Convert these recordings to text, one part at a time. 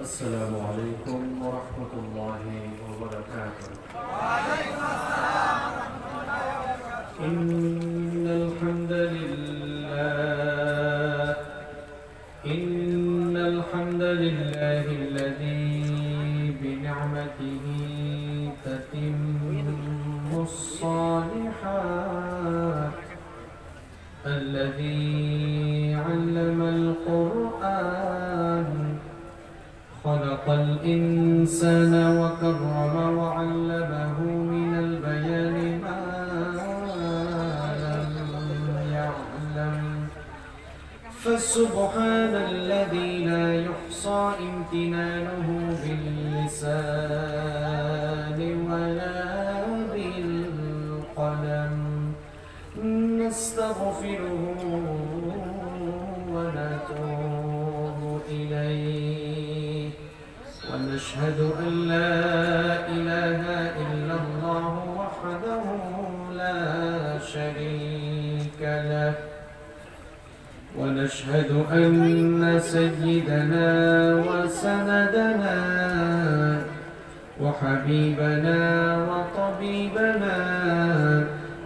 السلام عليكم ورحمة الله وبركاته. إن الحمد لله الذي بنعمته تتم الصالحات، الذي علم القرآن، خلق الإنسان وكرم وعلمه من البيان ما لم يعلم، فسبحان الذي لا يحصى امتنانه باللسان ولا بالقلم. نستغفره ونتوب إليه، ونشهد أن لا إله إلا الله وحده لا شريك له، ونشهد أن سيدنا وسندنا وحبيبنا وطبيبنا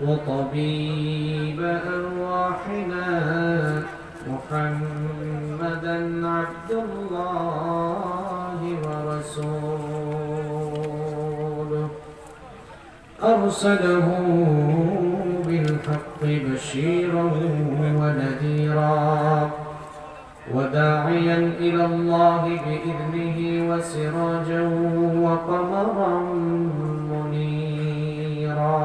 وطبيب أرواحنا محمدا عبد الله ورسوله، أرسله بالحق بشيرا ونذيرا، وداعيا إلى الله بإذنه وسراجا وقمرا منيرا.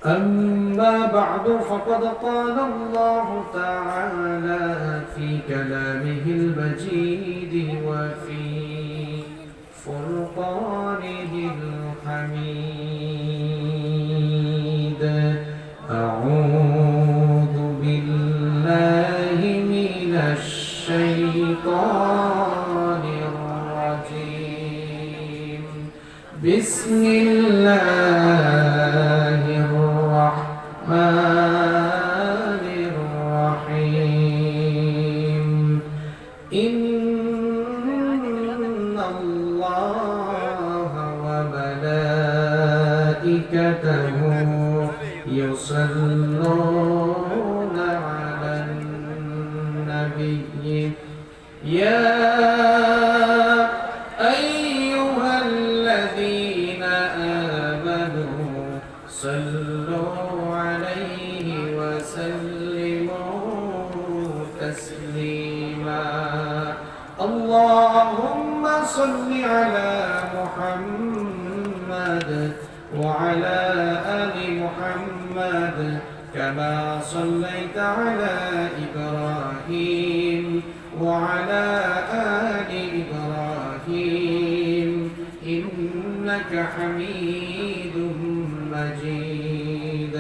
أما بعد، فقد قال الله تعالى في كلامه المجيد وفي فرقانه الحميد. أعوذ بالله من الشيطان الرجيم. بسم الله الرحمن الرحيم. إن الله وملائكته يصلون على النبي، يا أيها الذين آمنوا صلوا عليه وسلموا تسليما. اللهم صل على محمد وعلى آل محمد كما صليت على إبراهيم وعلى آل إبراهيم إنك حميد مجيد.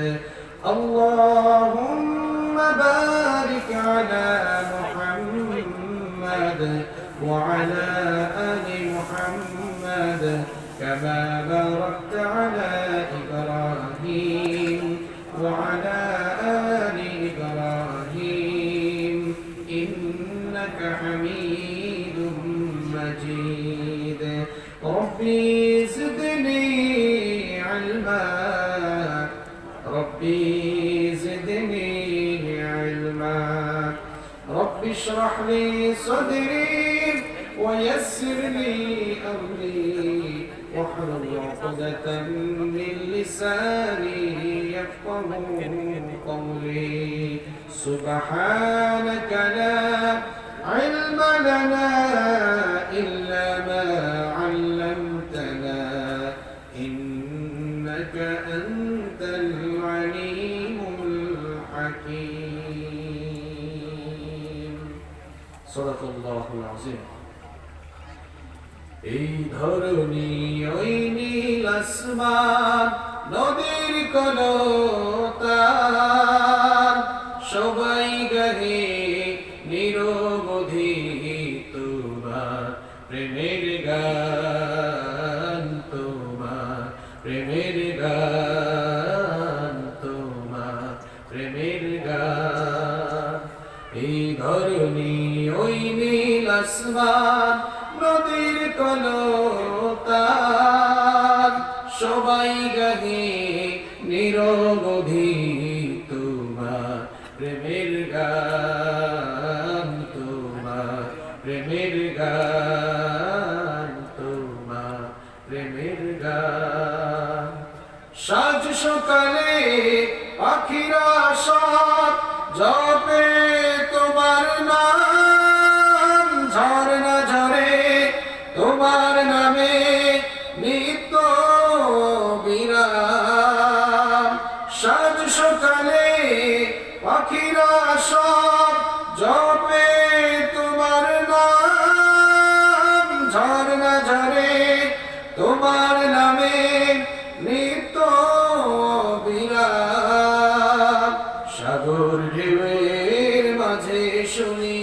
اللهم بارك على محمد وعلى آل محمد كما باركت على إبراهيم وعلى آل إبراهيم إنك حميد مجيد. ربي زدني علما، ربي زدني علما، ربي اشرح لي صدري ويسر لي أمري واحلل عقدة من لساني يفقه قولي. سبحانك لا علم لنا إلا ما علمتنا، إنك أنت العليم الحكيم. صدق الله العظيم. এই ধরনী ওই নীল আসমান, নদীর কলতান, সবাই গাহে নিরবধি তোমার প্রেমের গান, তোমার প্রেমের গান, তোমার প্রেমের গান। এই ধরনী ওই নীল আসমান নদীর কলতান সবাই গাহে নিরবধি তোমার প্রেমের গান তোমার প্রেমের গান তোমার প্রেমের গান সাজ সকালে পাখিরা সব জপে তোমার নাম ঝরনা ঝরে তোমার নামে নিত্য বিরাম সাজ সকালে পাখিরা সব জপে তোমার নাম ঝরনা ঝরে তোমার নামে নিত্য বিরাম সাগর ঢেউয়ের মাঝে শুনি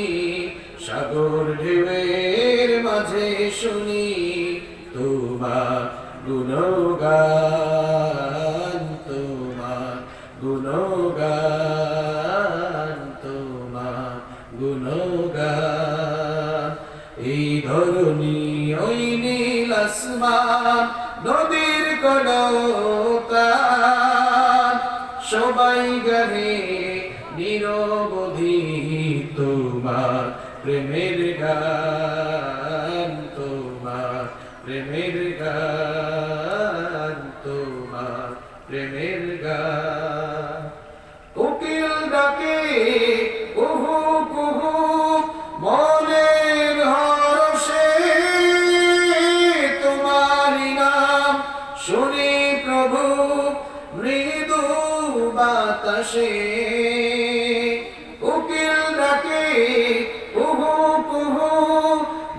সাগর ঢেউয়ের মাঝে শুনি তোমার গুণগান তোমার গুণগান তোমার গুণগান এই ধরনী ওই নীল আসমান নদীর কলতান সবাই গাহে নিরবধি তোমার প্রেমের গান তোমার প্রেমের গান তোমার প্রেমের গান কোকিল ডাকে কুহু কুহু মনের হরষে তোমারি নাম শুনি প্রভু মৃদু বাতাসে কোকিল ডাকে কুহু কুহু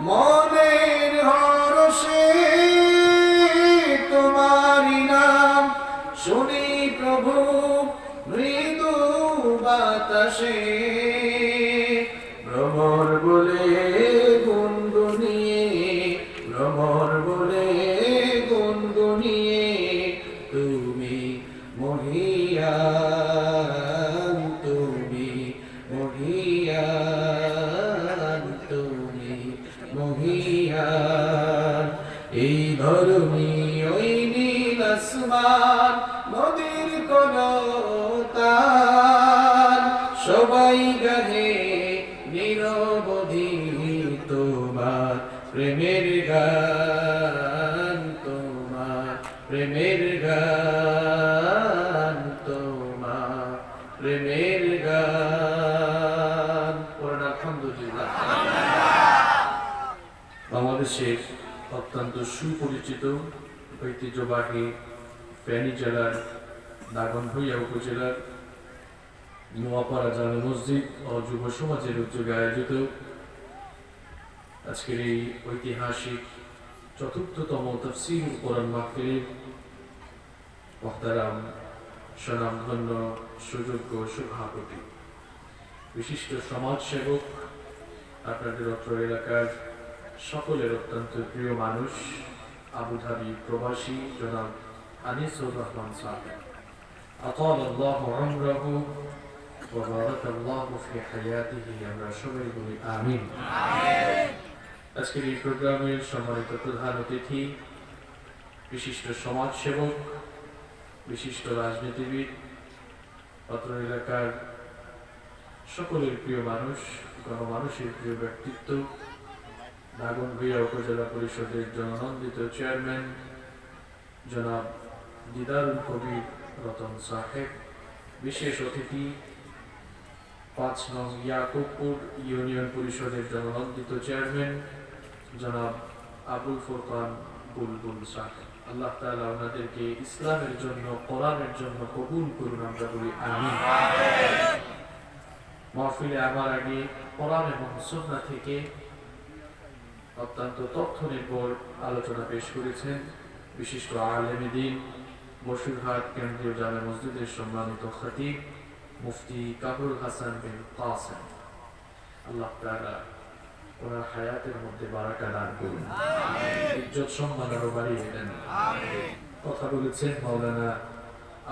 মনের হরষে তোমারি নাম শুনি প্রভু মৃদু বাতাসে ভ্রমর বলে গুনগুনিয়ে ভ্রমর বলে গুনগুনিয়ে তুমি মহিয়ান তুমি মহিয়ান তুমি মহিয়ান এই ধরনী ওই নীল আসমান নদীর কলতান সবাই গাহে নিরবধি তোমার প্রেমের গান তোমার প্রেমের গান তোমার প্রেমের গান আলহামদুলিল্লাহ বাংলাদেশের অত্যন্ত সুপরিচিত ঐতিহ্যবাহী ফেনী জেলার দাগনভূঞা উপজেলার নোয়াপাড়া জামে মসজিদ ও যুব সমাজের উদ্যোগে আয়োজিত আজকের এই ঐতিহাসিক চতুর্থতম তাফসীরুল কোরআন মাহফিলে মুহতারাম স্বনামধন্য সুযোগ্য সভাপতি বিশিষ্ট সমাজসেবক আপনাদের অত্র এলাকার সকলের অত্যন্ত প্রিয় মানুষ আবুধাবি প্রবাসী জনাব আনিসুর রহমান সাহেব আতাল আল্লাহু উমরাহু ওয়া বারাকাল্লাহু ফি হায়াতিহি আমরা সবাই বলি আমিন। আজকের এই প্রোগ্রামের সম্মানিত প্রধান অতিথি বিশিষ্ট সমাজসেবক বিশিষ্ট রাজনীতিবিদ অত্র এলাকার সকলের প্রিয় মানুষ গণমানুষের প্রিয় ব্যক্তিত্ব দাগনভূঞা উপজেলা পরিষদের জননন্দিত চেয়ারম্যান জনাব দিদারুল কবির রতন সাহেব বিশেষ অতিথি ৫ নং ইয়াকুবপুর ইউনিয়ন পরিষদের জননন্দিত চেয়ারম্যান জনাব আবুল ফুরকান বুলবুল সাহেব আল্লাহ তাআলা ওনাদেরকে ইসলামের জন্য কোরআনের জন্য কবুল করুন আমরা বলি আমিন। মাহফিলে আমার আগে কোরআন এবং সুন্নাহ থেকে অত্যন্ত তথ্য নির্ভর আলোচনা পেশ করেছেন বিশিষ্ট আলেমে দ্বীন বসিরহাট কেন্দ্রীয় জামে মসজিদের সম্মানিত খতিব মুফতি কাবুল হাসান বিন কাসেম আল্লাহ তাআলা ওনার হায়াতের মধ্যে বারাকা দান করুন ইজ্জত সম্মান আরো বাড়িয়ে দেন। কথা বলেছেন মাওলানা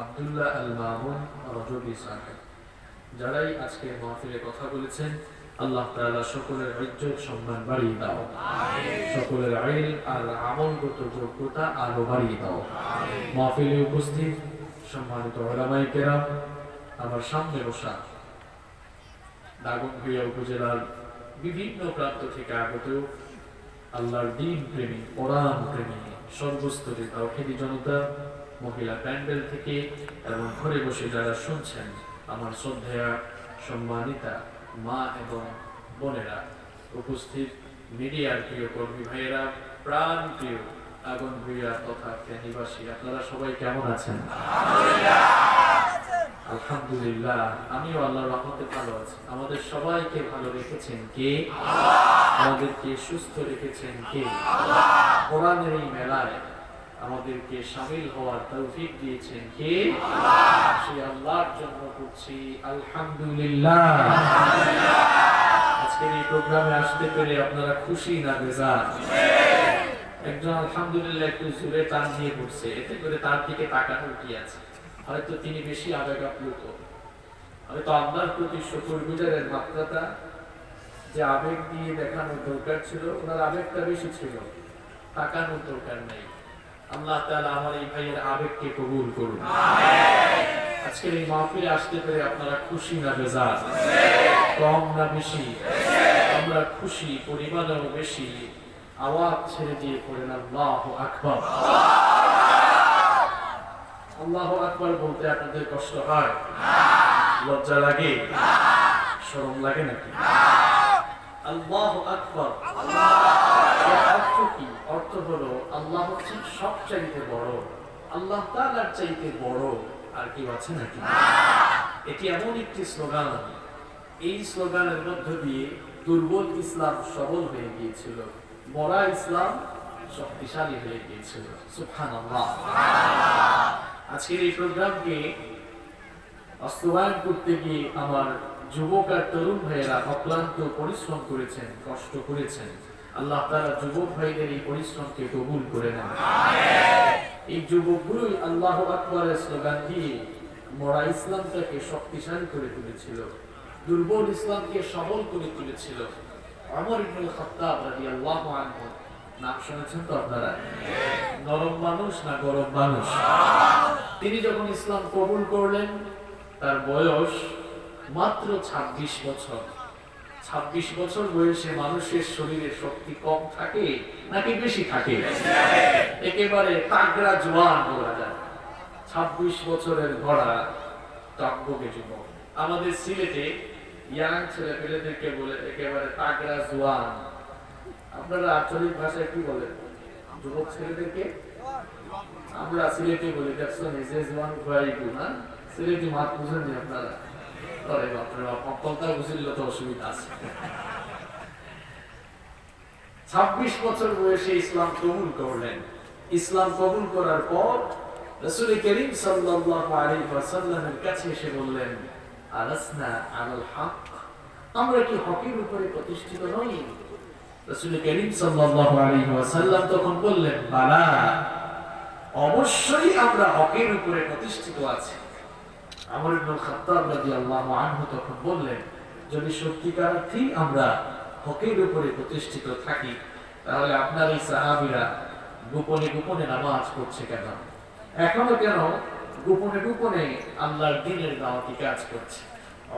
আব্দুল্লাহ আল মামুন রজবী সাহেব। যারাই আজকে মাহফিলে কথা বলেছেন আল্লাহ তাআলা সকলের ইজ্জত সম্মান বাড়িয়ে দাও, সকলের ইলম আর আমলগত যোগ্যতা আরো বাড়িয়ে দাও। মাহফিলে উপস্থিত সম্মানিত উলামায়ে কেরাম, আমার সামনে বসা দাগনভূঞা উপজেলার বিভিন্ন প্রান্ত থেকে আগত আল্লাহর দ্বীন প্রেমী, কোরআন প্রেমী, সর্বস্তরের তাওহীদি জনতা, মহিলা প্যান্ডেল থেকে এবং ঘরে বসে যারা শুনছেন, আমার শ্রদ্ধেয়া সম্মানিতা মা এবং বোনেরা, উপস্থিত মিডিয়ার প্রিয় কর্মী ভাইয়েরা, প্রাণ প্রিয় দাগনভূঞা তথা ফেনীবাসী, আপনারা সবাই কেমন আছেন? আলহামদুলিল্লাহ, আমিও আল্লাহর রহমতে ভালো আছি। আমাদের সবাইকে ভালো রেখেছেন কে? আমাদেরকে সুস্থ রেখেছেন কে? কোরআনের এই মেলায় আমাদেরকে শামিল হওয়ার তৌফিক দিয়েছেন কে? সেই আল্লাহর জন্য করছি আলহামদুলিল্লাহ। আজকের এই প্রোগ্রামে আসতে পেরে আপনারা খুশি না বেজার? একজন আলহামদুলিল্লাহ একটু জোরে টান দিয়ে পড়ছে, এতে করে তার দিকে তাকানোর কি আছে? হয়তো তিনি বেশি আবেগ আপ্লুত, হয়তো আল্লাহর প্রতি শুকরগুজারের মাত্রাটা যে আবেগ দিয়ে দেখানোর দরকার ছিল, ওনার আবেগটা বেশি ছিল, তাকানোর দরকার নেই। আল্লাহ তাআলা আমার এই ভাইয়ের আবেগকে কবুল করুন। আজকের এই মাহফিলে আসতে পেরে আপনারা খুশি না বেজার? কম না বেশি? আমরা খুশি, পরিমাণেও বেশি। আওয়াজ ছেড়ে দিয়ে পড়েন আল্লাহু আকবার। আল্লাহু আকবার বলতে আপনাদের কষ্ট হয়? লজ্জা লাগে? শরম লাগে নাকি? আল্লাহু আকবার অর্থ কি? অর্থ হলো আল্লাহ হচ্ছেন সবচাইতে বড়, আল্লাহ তাআলার চাইতে বড় আর কেউ আছে নাকি? এটি এমন একটি স্লোগান, এই স্লোগানের মধ্য দিয়ে দুর্বল ইসলাম সবল হয়ে গিয়েছিল, মরা ইসলাম শক্তিশালী হয়ে গিয়েছিল। সুবহানাল্লাহ। আজকের এই প্রোগ্রামকে বাস্তবায়ন করতে গিয়ে আমার যুবক আর তরুণ ভাইয়েরা অক্লান্ত পরিশ্রম করেছেন, কষ্ট করেছেন। আল্লাহ তাআলা যুবক ভাইদের এই পরিশ্রমকে কবুল করে নেন। এই যুবকগুলোই আল্লাহু আকবারের স্লোগান দিয়ে মরা ইসলামটাকে শক্তিশালী করে তুলেছিল, দুর্বল ইসলামকে সবল করে তুলেছিল। ওমর ইবনে খাত্তাব রাদিয়াল্লাহু আনহু, নাম শুনেছেন তো আপনারা? নরম মানুষ না গরম মানুষ? তিনি যখন ইসলাম কবুল করলেন, তার বয়স মাত্র 26 বছর। 26 বছর বয়সে মানুষের শরীরে শক্তি কম থাকে নাকি বেশি থাকে? একেবারে তাগড়া জওয়ান বলা যায়। 26 বছরের ঘোড়া টকবকে যুবক। আমাদের সিলেটে ইয়াং ছেলে পেলেদেরকে বলে একেবারে তাগড়া জওয়ান। আপনারা আঞ্চলিক ভাষায় কি বলেন যুবক ছেলেদেরকে? আমরা সিলেটে বলি দেখছো নিজে জওয়ান খোয়াইবো না। সিলেটি মাত বুঝেন নি আপনারা? আরে বাপরে বাপ, কলতা বুঝিলে তো অসুবিধা আছে। 26 বছর বয়সে ইসলাম কবুল করলেন। ইসলাম কবুল করার পর রাসূল করিম সাল্লাল্লাহু আলাইহি ওয়াসাল্লামের কাছে এসে বললেন, আলাসনা আলাল হক, আমরা কি হকের উপরে প্রতিষ্ঠিত নই? রাসূল করিম সাল্লাল্লাহু আলাইহি ওয়াসাল্লাম তখন বললেন, বালা, অবশ্যই আমরা হকের উপরে প্রতিষ্ঠিত আছি। ওমর ইবনে খাত্তাব রাদিয়াল্লাহু আনহু তখন বললেন, যদি সত্যিকার অর্থেই আমরা হকের উপরে প্রতিষ্ঠিত থাকি, তাহলে আপনার এই সাহাবীরা গোপনে গোপনে নামাজ পড়ছে কেন? এখনো কেন গোপনে গোপনে আল্লাহর দ্বীনের দাওয়াতি কাজ করছে?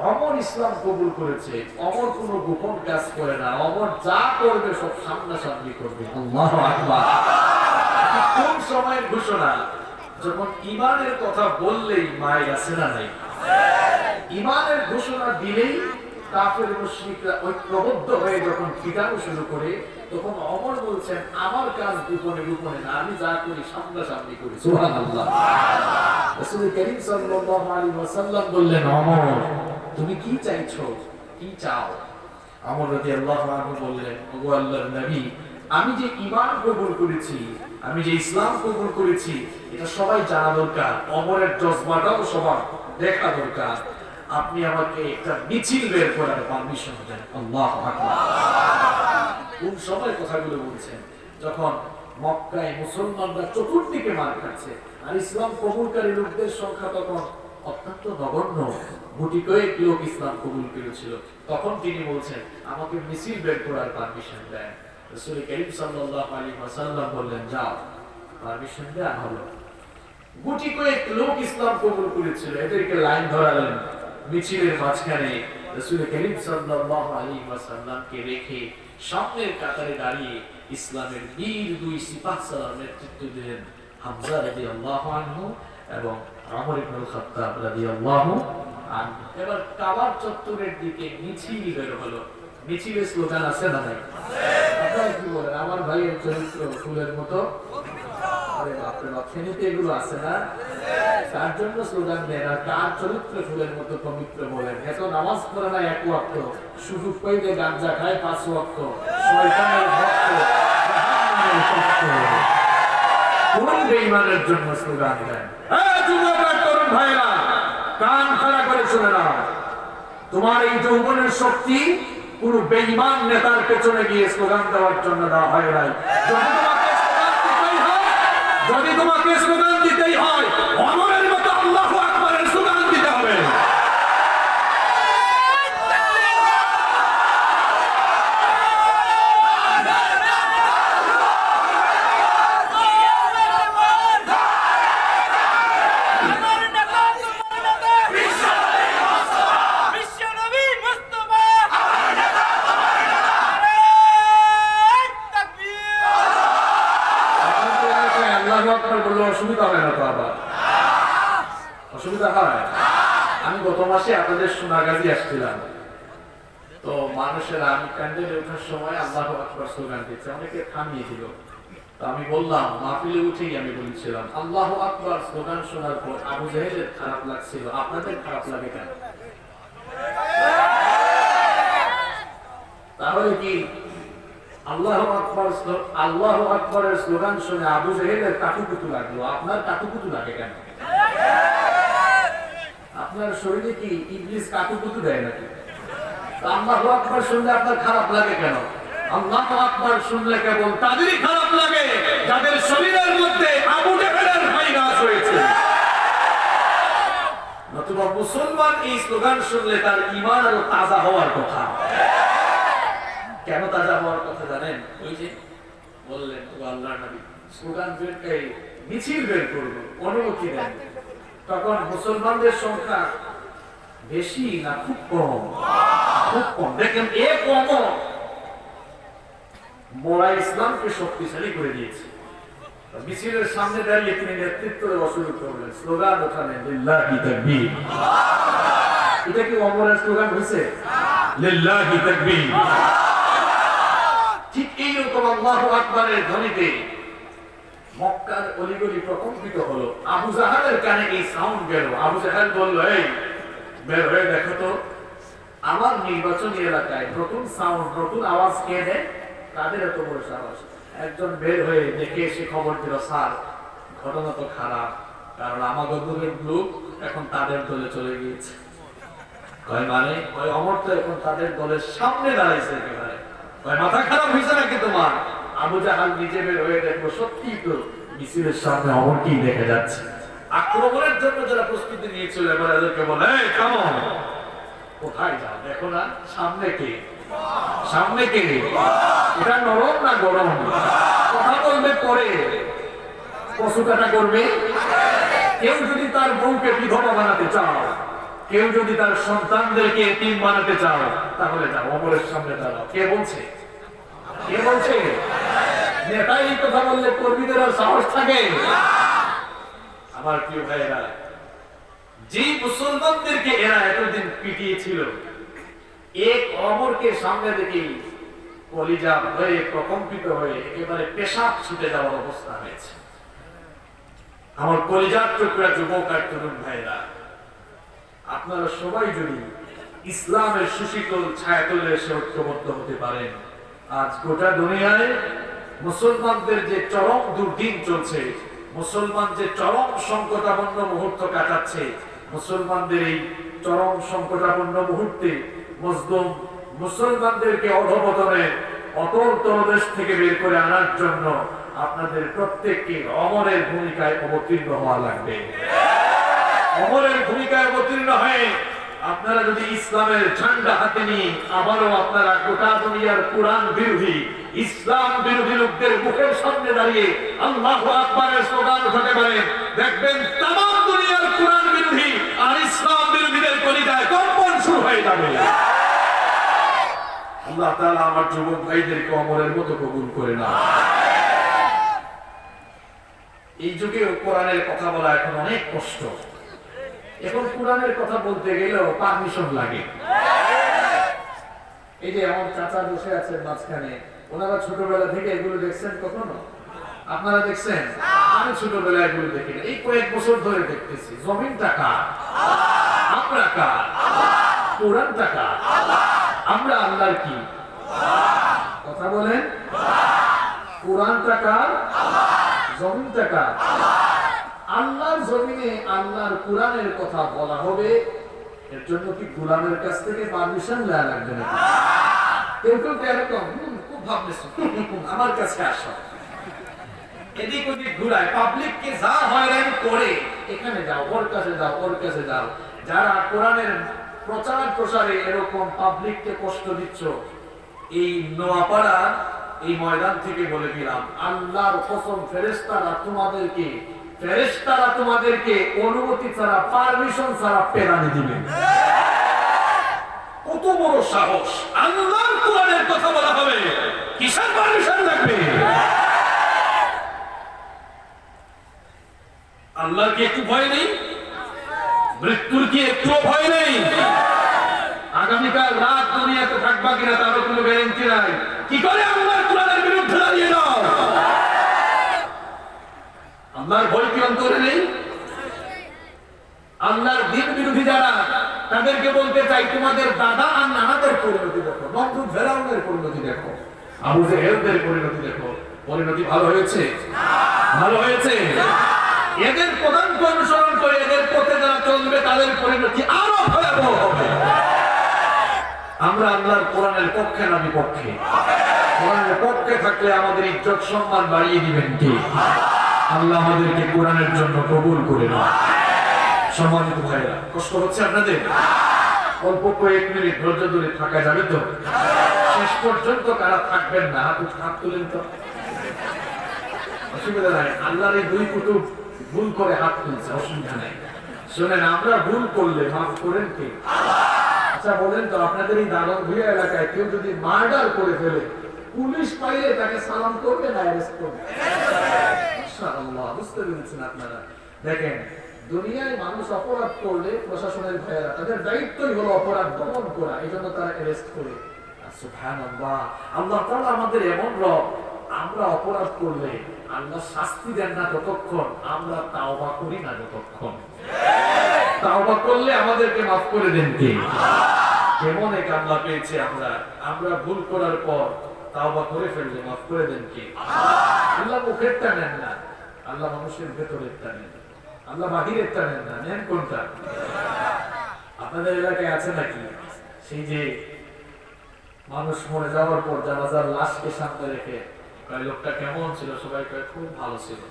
ওমর ইসলাম কবুল করেছে, ওমর কোনো গোপন কাজ করে না, ওমর যা করবে সব সামনাসামনি করবে। আল্লাহু আকবার। কোন সময়ের ঘোষণা? যখন ঈমানের কথা বললেই মায়ের আছে না নাই? ঈমানের ঘোষণা দিলেই কাফের মুশরিকরা ঐক্যবদ্ধ হয়ে যখন পিটানো শুরু করে, তখন ওমর বলছেন, আমার কাজ গোপনে গোপনে না, আমি যা করি সামনাসামনি করি। সুবহানাল্লাহ। রাসূল করিম সাল্লাল্লাহু আলাইহি ওয়াসাল্লাম বললেন, ওমর তুমি কি চাইছো, কি চাও? ওমর রাদিয়াল্লাহু আনহু বললেন, ওগো আল্লাহর নবী, আমি যে ঈমান কবুল করেছি, আমি যে ইসলাম কবুল করেছি, এটা সবাই জানা দরকার, ওমরের জজবাটাও সবার দেখা দরকার। আপনি আমাকে একটা মিছিল বের করার পারমিশন দেন। আল্লাহু আকবার। কোন সময় কথাগুলো বলছেন? যখন মক্কায় মুসলমানরা চতুর্দিকে মার খাচ্ছে, আর ইসলাম কবুলকারী লোকদের সংখ্যা তখন অত্যন্ত নগণ্য গুটি কয়েক লোক ইসলাম কবুল করেছিল। তখন তিনি বলছেন, আমাকে মিছিল বের করার পারমিশন দেন। রাসূল করিম সাল্লাল্লাহু আলাইহি ওয়াসাল্লাম বললেন, যাও, পারমিশন দেয়া হলো। গুটি কয়েক লোক ইসলাম কবুল করেছিল, এদেরকে লাইন ধরালেন মিছিলের মাঝখানে। রাসূল করিম সাল্লাল্লাহু আলাইহি ওয়াসাল্লামকে রেখে সামনের কাতারে দাঁড়িয়ে ইসলামের বীর দুই সিপাহসালার নেতৃত্ব দিলেন হামজা রাদিয়াল্লাহু আনহু এবং ওমর ইবনে খাত্তাব রাদিয়াল্লাহু আনহু। এবার কাবার চত্বরের দিকে মিছিল বের হলো। মিছিলের স্লোগান আছে না নাই? আপনারা কি বলেন? আমার ভাইয়ের চরিত্র ফুলের মতো। আরে বাপ রে বাপ, ফেনীতে এগুলো আছে না? তার জন্য স্লোগান দেন। আর কার চরিত্র ফুলের মতো পবিত্র বলেন? এত নামাজ পড়ে না এক ওয়াক্ত, সুযোগ পাইলে গাঁজা খায় 5 ওয়াক্ত, শয়তানের ভক্ত, জাহান্নামের ভক্ত। কোন বেঈমানের জন্য স্লোগান দেন? যুবক আর তরুণ ভাইরা, কান খাড়া করে শুনে নাও। তোমার এই যৌবনের শক্তি কোন বেঈমান নেতার পেছনে গিয়ে স্লোগান দেওয়ার জন্য দেওয়া হয় নাই। যদি তোমাকে স্লোগান দিতেই হয়, ওমরের মতো আল্লাহু আকবারের স্লোগান দিতে হবে। অসুবিধা হয় না তো? আবার অসুবিধা হয়? আমি গত মাসে আপনাদের সোনাগাজী আসছিলাম, তো মানুষেরা, আমি ক্যান্ডেলে ওঠার সময় আল্লাহু আকবার স্লোগান দিচ্ছে, অনেকে থামিয়ে দিল। তো আমি বললাম, মাহফিলে উঠেই আমি বলছিলাম, আল্লাহু আকবার স্লোগান শোনার পর আবু জাহেলের খারাপ লাগছিল, আপনাদের খারাপ লাগে কেন? তাহলে কি আল্লাহু আকবারের স্লোগান শুনে আবু জাহেলের কাটুকুটু লাগলো, আপনার কাটুকুটু লাগে কেন? আপনার শরীরে কি ইবলিস কাটুকুটু দেয় নাকি? আল্লাহু আকবার শুনলে আপনার খারাপ লাগে কেন? আল্লাহু আকবার শুনলে কেবল তাদেরই খারাপ লাগে যাদের শরীরের মধ্যে আবু জাহেলের ভাইরাস হয়েছে। নতুবা মুসলমান এই স্লোগান শুনলে তার ঈমান আরো তাজা হওয়ার কথা। কেন তাজা হওয়ার কথা জানেন? ওই যে বললেন আল্লাহর নবী স্লোগান বের, মিছিল বের করবো, অনুমতি দেন। তখন মুসলমানদের সংখ্যা বেশি না খুব কম? খুব কম। দেখেন, এ কম মোরা ইসলামকে শক্তিশালী করে দিয়েছে। মিছিলের সামনে দাঁড়িয়ে তিনি নেতৃত্ব দেওয়া শুরু করলেন, স্লোগান ওঠালেন, লিল্লাহি তাকবীর। এটা কি ওমরের স্লোগান হয়েছে? লিল্লাহি তাকবীর। ঠিক এইরকম আল্লাহু আকবারের ধ্বনিতে মক্কার অলিগলি প্রকম্পিত হলো। আবু জাহেলের কানে এই সাউন্ড গেল। আবু জাহেল বলল, এই বের হয়ে দেখো তো, আমার নির্বাচনী এলাকায় নতুন সাউন্ড, নতুন আওয়াজ কে দেয়? তাদের এত বড় সাহস। একজন বের হয়ে দেখে এসে খবর দিল, স্যার ঘটনা তো খারাপ, কারণ আমাদের দলের লোক এখন তাদের দলে চলে গিয়েছে। কয় মানে? ওই অমর তো এখন তাদের দলের সামনে দাঁড়াইছে একেবারে। মাথা খারাপ হয়েছে নাকি তোমার? আবু জাহাল নিজে বের হয়ে দেখবো, সত্যি তো মিছিলের সামনে অমরকেই দেখা যাচ্ছে। আক্রমণের জন্য যারা প্রস্তুতি নিয়েছিল, এবার এদেরকে বলে, এই কামন, কোথায় যাও? দেখো না সামনে কে? সামনে কে? এটা নরম না গরম? কথা বলবে পরে, পশু কাটা করবে। কেউ যদি তার বউকে বিধবা বানাতে চাও, কেউ যদি তার সন্তানদেরকে এতিম বানাতে চাও, তাহলে যাও ওমরের সামনে দাঁড়াও। কে বলছে? কে বলছে? নেতা এই কথা বললে কর্মীদের আর সাহস থাকে? আমার প্রিয় ভাইয়েরা, যে মুসলমানদেরকে এরা এতদিন পিটিয়েছিল, এক অমরকে সামনে দেখে কলিজা হয়ে প্রকম্পিত হয়ে একেবারে পেশাব ছুটে যাওয়ার অবস্থা হয়েছে। আমার কলিজার টুকরা যুবক আর তরুণ ভাইরা, আপনারা সবাই যদি ইসলামের সুশীতল ছায়াতলে এসে ঐক্যবদ্ধ হতে পারেন, আজ গোটা দুনিয়ায় মুসলমানদের যে চরম দুর্দিন চলছে, মুসলমান যে চরম সংকটাপন্ন মুহূর্ত কাটাচ্ছে, মুসলমানদের এই চরম সংকটাপন্ন মুহূর্তে মজলুম মুসলমানদেরকে অধঃপতনের অতল তলদেশ থেকে বের করে আনার জন্য আপনাদের প্রত্যেককে অমরের ভূমিকায় অবতীর্ণ হওয়া লাগবে। ওমরের ভূমিকায় অবতীর্ণ হয়ে আপনারা যদি ইসলামের ঝান্ডা হাতে নিয়ে আবারও আপনারা গোটা দুনিয়ার কোরআন বিরোধী ইসলাম বিরোধী লোকদের মুখের সামনে দাঁড়িয়ে আল্লাহু আকবারের স্লোগান উঠাতে পারেন, দেখবেন তামাম দুনিয়ার কোরআন বিরোধী আর ইসলাম বিরোধীদের কলিজায় কম্পন শুরু হয়ে যাবে। আল্লাহ তাআলা আমার যুবক ভাইদেরকে ওমরের মতো কবুল করে না। এই যুগে কোরআনের কথা বলা এখন অনেক কষ্ট। এখন কোরআনের কথা বলতে গেলেও পারমিশন লাগে। এই যে আমার চাচা বসে আছেন মাঝখানে, ওনারা ছোটবেলা থেকে এগুলো দেখছেন কখনো? আপনারা দেখছেন? আমি ছোটবেলায় এগুলো দেখি, এই কয়েক বছর ধরে দেখতেছি। জমিনটা কার? আমরা কার? কোরআনটা কার? আমরা আল্লাহর কি? কথা বলেন। কোরআনটা কার? জমিনটা কার? আল্লাহর জমিনে আল্লাহর কোরআনের কথা বলা হবে, এর জন্য কি গোলামের কাছ থেকে পারমিশন নেওয়া লাগবে না? কেউ কেউ এরকম খুব ভাবতেছে, আমার কাছে আসো, এদিক ওদিক ঘুরায়, পাবলিককে যা হয়রানি করে, এখানে যাও, ওর কাছে যাও, ওর কাছে যাও। যারা কোরআনের প্রচার প্রসারে এরকম পাবলিককে কষ্ট দিচ্ছ, এই নোয়াপাড়া এই ময়দান থেকে বলে দিলাম, আল্লাহর কসম, ফেরেশতারা তোমাদেরকে অনুমতি ছাড়া, পারমিশন ছাড়া পেরানি দিবেন। কত বড় সাহস! আল্লাহর কোরআনের কথা বলা হবে, কিসের পারমিশন লাগবে? আল্লাহর কি একটু ভয় নেই? মৃত্যুর কি একটু ভয় নেই? আগামীকাল রাত দুনিয়াতে থাকবা কিনা তারও কোনো গ্যারান্টি নাই। কি করে আল্লাহর কোরআনের বিরুদ্ধে দাঁড়িয়ে দাও? আল্লাহর ভয় কি অন্তরে নেই? আল্লাহর দ্বীন বিরোধী যারা, তাদেরকে বলতে চাই, তোমাদের দাদা আর নানাদের পরিণতি দেখো, নমরুদ ফেরাউনের পরিণতি দেখো, আবু জেহেলদের পরিণতি দেখো। পরিণতি ভালো হয়েছে? ভালো হয়েছে? এদের পদাঙ্ক অনুসরণ করে এদের পথে যারা চলবে, তাদের পরিণতি আরো ভয়াবহ হবে। আমরা আল্লাহর কোরআনের পক্ষে না বিপক্ষে? কোরআনের পক্ষে থাকলে আমাদের ইজ্জত সম্মান বাড়িয়ে দিবেন কে? আল্লাহ আমাদেরকে কোরআনের জন্য কবুল করে না। সম্মানিত ভাইরা, কষ্ট হচ্ছে আপনাদের? অল্প কয়েক মিনিট ধৈর্য ধরে থাকা যাবে তো? শেষ পর্যন্ত কারা থাকবেন না, হাত তুলেন তো। অসুবিধা নাই, আল্লাহর এই দুই কুতুব ভুল করে হাত তুলছে, অসুবিধা নাই। শুনেন, আমরা ভুল করলে মাফ করেন কে? আচ্ছা বলেন তো, আপনাদের এই দাগন ভুইয়া এলাকায় কেউ যদি মার্ডার করে ফেলে, পুলিশ পাইলে তাকে সালাম করবে না অ্যারেস্ট করবে? ইনশাআল্লাহ। বুঝতে পেরেছেন আপনারা? দেখেন, দুনিয়ায় মানুষ অপরাধ করলে প্রশাসনের ভাইয়েরা, তাদের দায়িত্বই হলো অপরাধ দমন করা, এই জন্য তারা অ্যারেস্ট করে। সুবহানাল্লাহ। আল্লাহ তাআলা আমাদের এমন রব, আমরা অপরাধ করলে আল্লাহ শাস্তি দেন না ততক্ষণ আমরা তাওবা করি না যতক্ষণ। তাওবা করলে আমাদেরকে মাফ করে দেন কে? কেমন এক আল্লাহ পেয়েছে আমরা! আমরা ভুল করার পর তাওবা করে ফেললে মাফ করে দেন কে? আল্লাহ মুখেরটা নেন না, আল্লাহ মানুষের ভেতরেরটা নেন। আল্লাহ বাহিরেরটা নেন না। নেন কোনটা? আপনাদের এলাকায় আছে নাকি সেই যে মানুষ মরে যাওয়ার পর জানাজার লাশকে সামনে রেখে কয় লোকটা কেমন ছিল, সবাই কয় খুব ভালো ছিল?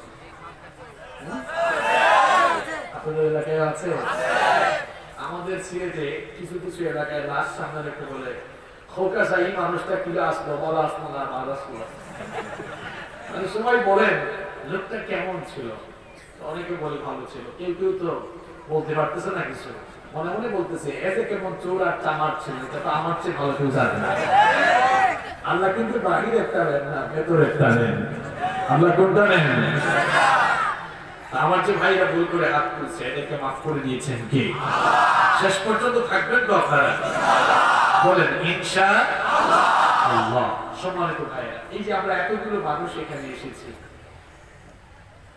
আপনাদের এলাকায় আছে? আমাদের সিলেটে কিছু কিছু এলাকায় লাশ সামনে রেখে বলে, খোকা সাই মানুষটা কি আসলো, বলা আসলো না, মার আসলো। মানে সবাই বলেন লোকটা কেমন ছিল? অনেকে বলে ভালো ছিল, কেউ কেউ তো বলতে পারতেছে না কিছু, মনে মনে বলতেছে এতে কেমন চোর আর চামার ছিল, এটা তো আমার চেয়ে ভালো কেউ জানে না। আল্লাহ কিন্তু বাহির একটা নেন না, ভেতর একটা নেন। আল্লাহ কোনটা নেন? আমার যে ভাইরা ভুল করে হাত তুলছে, এদেরকে মাফ করে দিয়েছেন কে? শেষ পর্যন্ত থাকবেন তো আপনারা? বলেন ইনশাআল্লাহ। সম্মানিত ভাইরা, এই যে আমরা এতগুলো মানুষ এখানে এসেছি,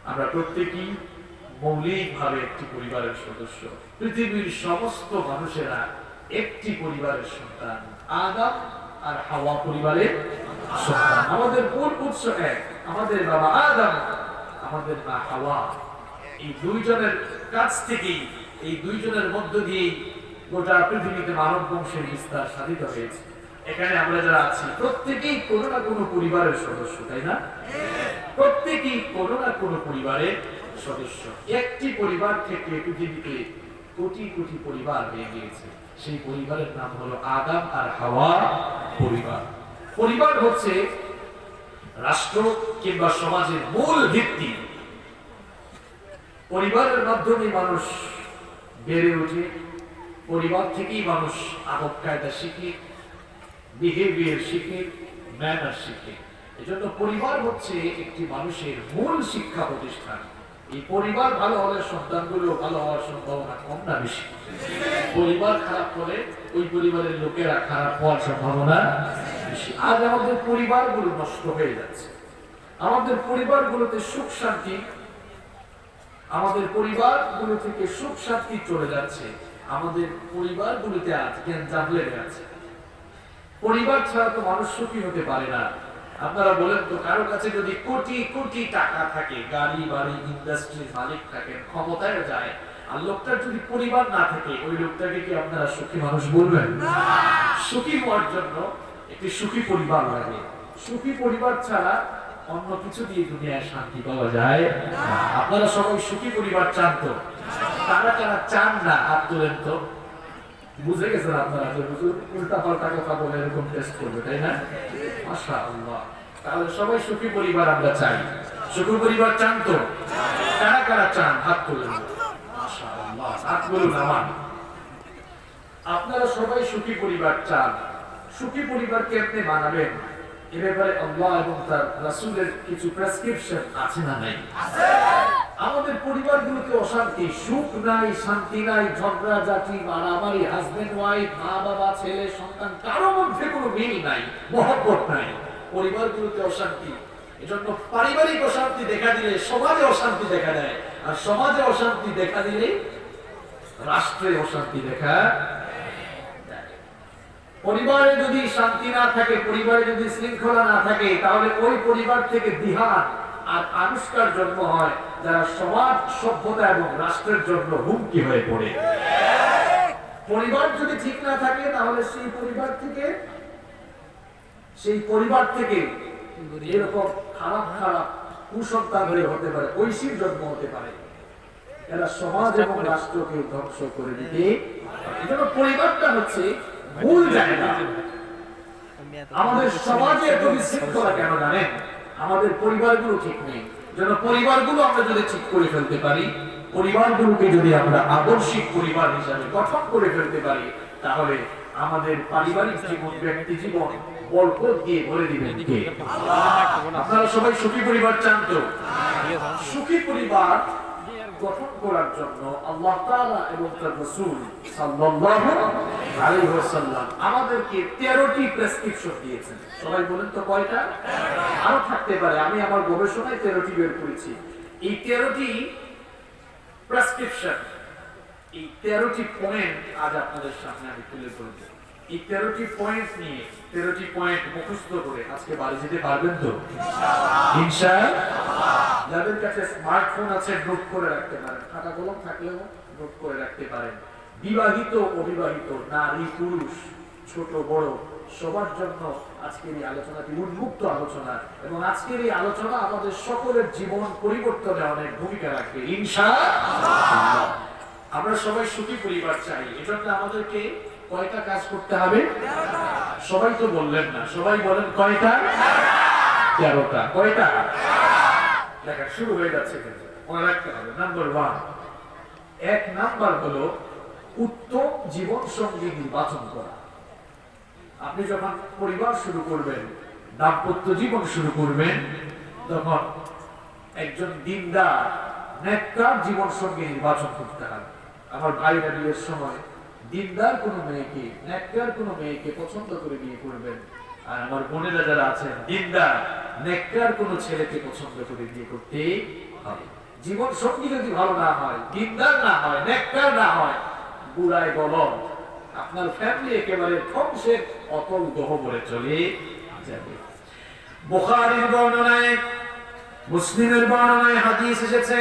আমরা প্রত্যেকেই মৌলিকভাবে একটি পরিবারের সদস্য। পৃথিবীর সমস্ত মানুষেরা একটি পরিবারের সন্তান, আদম আর হাওয়া পরিবারের সন্তান। আমাদের মূল উৎস এক, আমাদের বাবা আদম, আমাদের মা হাওয়া। এই দুইজনের কাছ থেকেই, এই দুইজনের মধ্য দিয়েই গোটা পৃথিবীতে মানব বংশের বিস্তার সাধিত হয়েছে। এখানে আমরা যারা আছি প্রত্যেকেই কোনো না কোনো পরিবারের সদস্য, তাই না? প্রত্যেকেই কোনো না কোনো পরিবারের সদস্য। একটি পরিবার থেকে পৃথিবীতে কোটি কোটি পরিবার হয়ে গিয়েছে। সেই পরিবারের নাম হলো আদম আর হাওয়া পরিবার। পরিবার হচ্ছে রাষ্ট্র কিংবা সমাজের মূল ভিত্তি। পরিবারের মাধ্যমে মানুষ বেড়ে ওঠে, পরিবার থেকেই মানুষ আদব কায়দা শিখে, বিহেভিয়ার শিখে, ম্যানার শিখে। এজন্য পরিবার হচ্ছে একটি মানুষের মূল শিক্ষা প্রতিষ্ঠান। এই পরিবার ভালো হলে সন্তানগুলো ভালো হওয়ার সম্ভাবনা কম না বেশি? পরিবার খারাপ হলে ওই পরিবারের লোকেরা খারাপ হওয়ার সম্ভাবনা বেশি। আজ আমাদের পরিবারগুলো নষ্ট হয়ে যাচ্ছে। আমাদের পরিবারগুলোতে সুখ শান্তি, আমাদের পরিবারগুলো থেকে সুখ শান্তি চলে যাচ্ছে। আমাদের পরিবারগুলোতে আজ জ্ঞান লেগে আছে। পরিবার ছাড়া তো মানুষ সুখী হতে পারে না। আপনারা বলেন তো, কারো কাছে যদি কোটি কোটি টাকা থাকে, গাড়ি বাড়ি ইন্ডাস্ট্রির মালিক থাকেন, ক্ষমতায় যায়, আর লোকটার যদি পরিবার না থাকে, ওই লোকটাকে কি আপনারা সুখী মানুষ বলবেন? সুখী হওয়ার জন্য একটি সুখী পরিবার লাগে। সুখী পরিবার ছাড়া অন্য কিছু দিয়ে দুনিয়ায় শান্তি পাওয়া যায় না। আপনারা সবাই সুখী পরিবার চান তো? কারা কারা চান না হাত তোলেন তো? বুঝে গেছেন আপনারা যে উল্টা পাল্টা কথা বলে এরকম টেস্ট করবে, তাই না? মাশাআল্লাহ। তাহলে সবাই সুখী পরিবার আমরা চাই। সুখী পরিবার চান তো? কারা কারা চান হাত তোলেন? মাশাআল্লাহ, হাত বলুন আমার। আপনারা সবাই সুখী পরিবার চান। সুখী পরিবার কেমনে বানাবেন, এ ব্যাপারে আল্লাহ এবং তার রাসূলের কিছু প্রেসক্রিপশন আছে না নাই? আমাদের পরিবারগুলোতে অশান্তি, সুখ নাই, শান্তি নাই, ঝগড়া ঝাঁটি, মারামারি, হাজবেন্ড ওয়াইফ, মা বাবা ছেলে সন্তান, কারো মধ্যে কোনো মিল নাই, মহব্বত নাই। পরিবারগুলোতে অশান্তি। এজন্য পারিবারিক অশান্তি দেখা দিলে সমাজে অশান্তি দেখা দেয়, আর সমাজে অশান্তি দেখা দিলে রাষ্ট্রে অশান্তি দেখা। পরিবারে যদি শান্তি না থাকে, পরিবারে যদি শৃঙ্খলা না থাকে, তাহলে ওই পরিবার থেকে বিহার আর আবিষ্কার জন্ম হয়, যারা সমাজ সভ্যতা এবং রাষ্ট্রের জন্য হুমকি হয়ে পড়ে। পরিবার যদি ঠিক না থাকে, তাহলে সেই পরিবার থেকে এরকম খারাপ খারাপ কুসন্তান হতে পারে, ঐশীর জন্ম হতে পারে। এরা সমাজ এবং রাষ্ট্রকে ধ্বংস করে দিতে। এজন্য পরিবারটা হচ্ছে মূল জায়গা। আমাদের সমাজে এত বিশৃঙ্খলা কেন জানেন? আমাদের পরিবারগুলো ঠিক নেই। যেন পরিবারগুলো আমরা যদি ঠিক করে ফেলতে পারি, পরিবারগুলোকে যদি আমরা আদর্শিক পরিবার হিসাবে গঠন করে ফেলতে পারি, তাহলে আমাদের পারিবারিক জীবন, ব্যক্তি জীবন বরকত দিয়ে ভরে দিবেন কে? আপনারা সবাই সুখী পরিবার চান তো? সুখী পরিবার গঠন করার জন্য আল্লাহ তাআলা এবং তার রাসূল সাল্লাল্লাহু আলাইহি ওয়াসাল্লাম আমাদেরকে 13টি প্রেসক্রিপশন দিয়েছেন। সবাই বলেন তো কয়টা? আরো থাকতে পারে, আমি আমার গবেষণায় 13টি বের করেছি। এই 13টি প্রেসক্রিপশন, এই 13টি পয়েন্ট আজ আপনাদের সামনে আমি তুলে ধরব। এই 13টি পয়েন্ট নিয়ে, 13টি পয়েন্ট মুখস্থ করে আজকে বাড়ি যেতে পারবেন তো? ইনশাআল্লাহ। যাদের কাছে স্মার্টফোন আছে নোট করে রাখতে পারেন, খাতা কলম থাকলেও নোট করে রাখতে পারেন। বিবাহিত অবিবাহিত, নারী পুরুষ, ছোট বড় সবার জন্য আজকের এই আলোচনাটি উন্মুক্ত আলোচনা, এবং আজকের এই আলোচনা আমাদের সকলের জীবন পরিবর্তনে অনেক ভূমিকা রাখবে ইনশাআল্লাহ। আমরা সবাই সুখী পরিবার চাই। এজন্য আমাদেরকে কয়টা কাজ করতে হবে? সবাই তো বললেন না, সবাই বলেন কয়টা? 13টা। কয়টা? দেখা শুরু হয়ে যাচ্ছে, কিন্তু মনে রাখতে হবে। নাম্বার 1, 1 নাম্বার হলো উত্তম জীবন সঙ্গী নির্বাচন করা। আপনি যখন পরিবার শুরু করবেন, দাম্পত্য জীবন শুরু করবেন, তখন একজন দিনদার নেককার জীবন সঙ্গী নির্বাচন করতে হবে। আমার ভাইরা বিয়ের সময় দিনদার কোনো মেয়েকে, নেককার কোনো মেয়েকে পছন্দ করে বিয়ে করবেন। আর আমার বোনেরা যারা আছেন, দিনদার নেককার কোনো ছেলেকে পছন্দ করে বিয়ে করতে হবে। জীবন সঙ্গী যদি ভালো না হয়, দিনদার না হয়, নেককার না হয়, বুড়ায় বলদ, আপনার ফ্যামিলি একেবারে ধ্বংসের অতল গহ্বরে চলে যাবে। বুখারীর বর্ণনায়, মুসলিমের বর্ণনায় হাদিস এসেছে,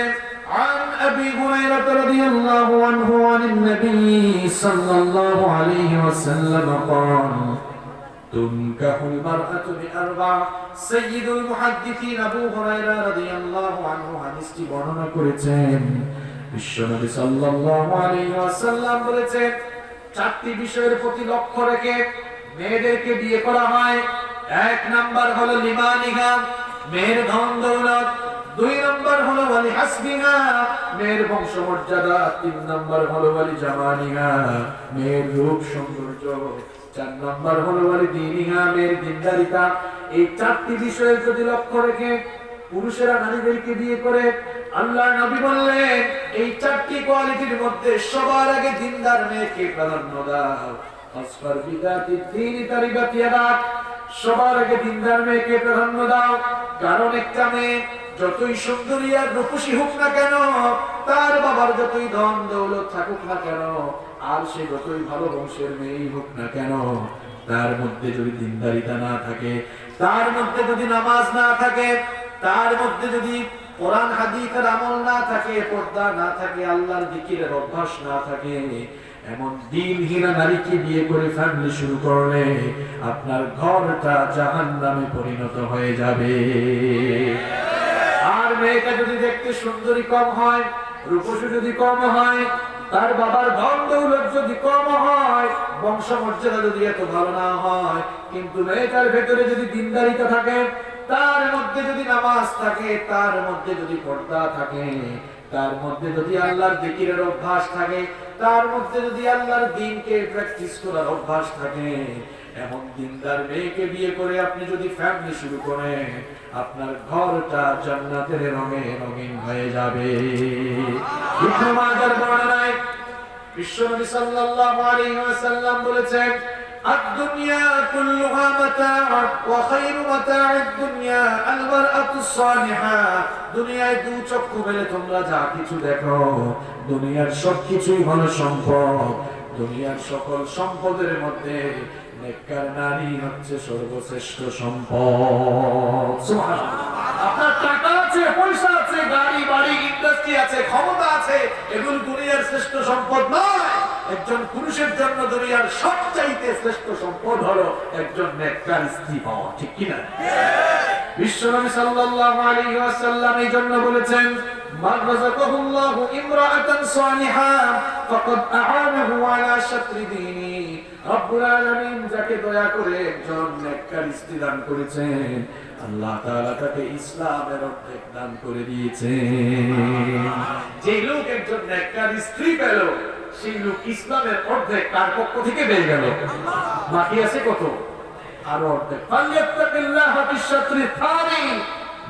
عن أبي هريرة رضي الله عنه عن النبي صلى الله عليه وسلم قال তুনকাহুল মারআতু বিআরবা। সাইয়্যিদুল মুহাদ্দিসিন আবু হুরায়রা রাদিয়াল্লাহু আনহু হাদিসটি বর্ণনা করেছেন। বিশ্বনবী সাল্লাল্লাহু আলাইহি ওয়াসাল্লাম বলেছেন, চারটি বিষয়ের প্রতি লক্ষ্য রেখে মেয়েদেরকে বিয়ে করা হয়। এক নাম্বার হলো লিমানিহা, মেয়ের ধন দৌলত। দুই নাম্বার হলো ওয়ালি হাসবিহা, মেয়ের বংশমর্যাদা। তিন নাম্বার হলো ওয়ালি জামানিহা, মেয়ের রূপ সৌন্দর্য। চার নাম্বার হলো ওয়ালি দীনিহা, মেয়ের দিনদারিতা। এই চারটি বিষয়ের প্রতি লক্ষ্য রেখে পুরুষেরা নারীদেরকে বিয়ে করে। আল্লাহর নবী বললেন, এই চারটি কোয়ালিটির মধ্যে সবার আগে দিনদার মেয়েকে প্রাধান্য দাও। আসফার বিদাতি দ্বীনি তারিবাত ইয়াদাক, সবার আগে দিনদার মেয়েকে প্রাধান্য দাও। কারণ একটা মেয়ে যতই সুন্দরী আর রূপসী হোক না কেন, তার বাবার যতই ধন দৌলত থাকুক না কেন, আর সে যতই ভালো বংশের মেয়েই হোক না কেন, তার মধ্যে যদি দিনদারিতা না থাকে, তার মধ্যে যদি নামাজ না থাকে, তার মধ্যে যদি কোরআন হাদিসের আমল না থাকে, পর্দা না থাকে, আল্লাহর জিকিরের অভ্যাস না থাকে, এমন দিনহীনা নারীকে বিয়ে করে ফ্যামিলি শুরু করলে আপনার ঘরটা জাহান্নামে পরিণত হয়ে যাবে। আর মেয়েটা যদি দেখতে সুন্দরী কম হয়, রূপসী যদি কম হয়, তার বাবার ধন দৌলত যদি কম হয়, বংশমর্যাদা যদি এত ভালো না হয়, কিন্তু মেয়েটার ভেতরে যদি দিনদারিতা থাকে, তার মধ্যে যদি নামাজ থাকে, তার মধ্যে যদি পর্দা থাকে, তার মধ্যে যদি আল্লাহর জিকিরের অভ্যাস থাকে, তার মধ্যে যদি আল্লাহর দ্বীনকে প্র্যাকটিস করার অভ্যাস থাকে, এমন দিনদার মেয়েকে বিয়ে করে আপনি যদি ফ্যামিলি শুরু করেন, আপনার ঘরটা জান্নাতের রঙে রঙিন হয়ে যাবে। ইবনে মাজার বর্ণনায় বিশ্বনবী সাল্লাল্লাহু আলাইহি ওয়াসাল্লাম বলেছেন, الدنيا كلها متاع وخير متاع الدنيا المرأة الصالحة। দুনিয়ায় দু চক্ষু মেলে তোমরা যা কিছু দেখো, দুনিয়ার সবকিছুই হলো সম্পদ। দুনিয়ার সকল সম্পদের মধ্যে নেককার নারী হচ্ছে সর্বশ্রেষ্ঠ সম্পদ। সুবহানাল্লাহ। আপনার টাকা আছে, পয়সা আছে, গাড়ি বাড়ি ইন্ডাস্ট্রি আছে, ক্ষমতা আছে, এগুলো দুনিয়ার শ্রেষ্ঠ সম্পদ নয়। একজন পুরুষের জন্য দুনিয়ার সবচাইতে শ্রেষ্ঠ সম্পদ হলো একজন নেককার স্ত্রী পাওয়া, ঠিক কি না? বিশ্বনবী সাল্লাল্লাহু আলাইহি ওয়াসাল্লাম এই জন্য বলেছেন, মান রাযাকাহুল্লাহু ইমরাআতান সালিহা ফাকাদ আ'ানাহু আলা শাতরি দীনি। রব্বুল আলামিন যাকে দয়া করে একজন নেককার স্ত্রী দান করেছেন, আল্লাহ তাআলা তাকে ইসলামের অর্ধেক দান করে দিয়েছেন। যে লোক একজন নেককার স্ত্রী পেল, সেই লোক ইসলামের অর্ধেক তার পক্ষ থেকে পেয়ে গেল। বাকি আছে কত? আরো অর্ধেক। ফালিয়াত্তাকিল্লাহা ফিশ-শাতরি থানি,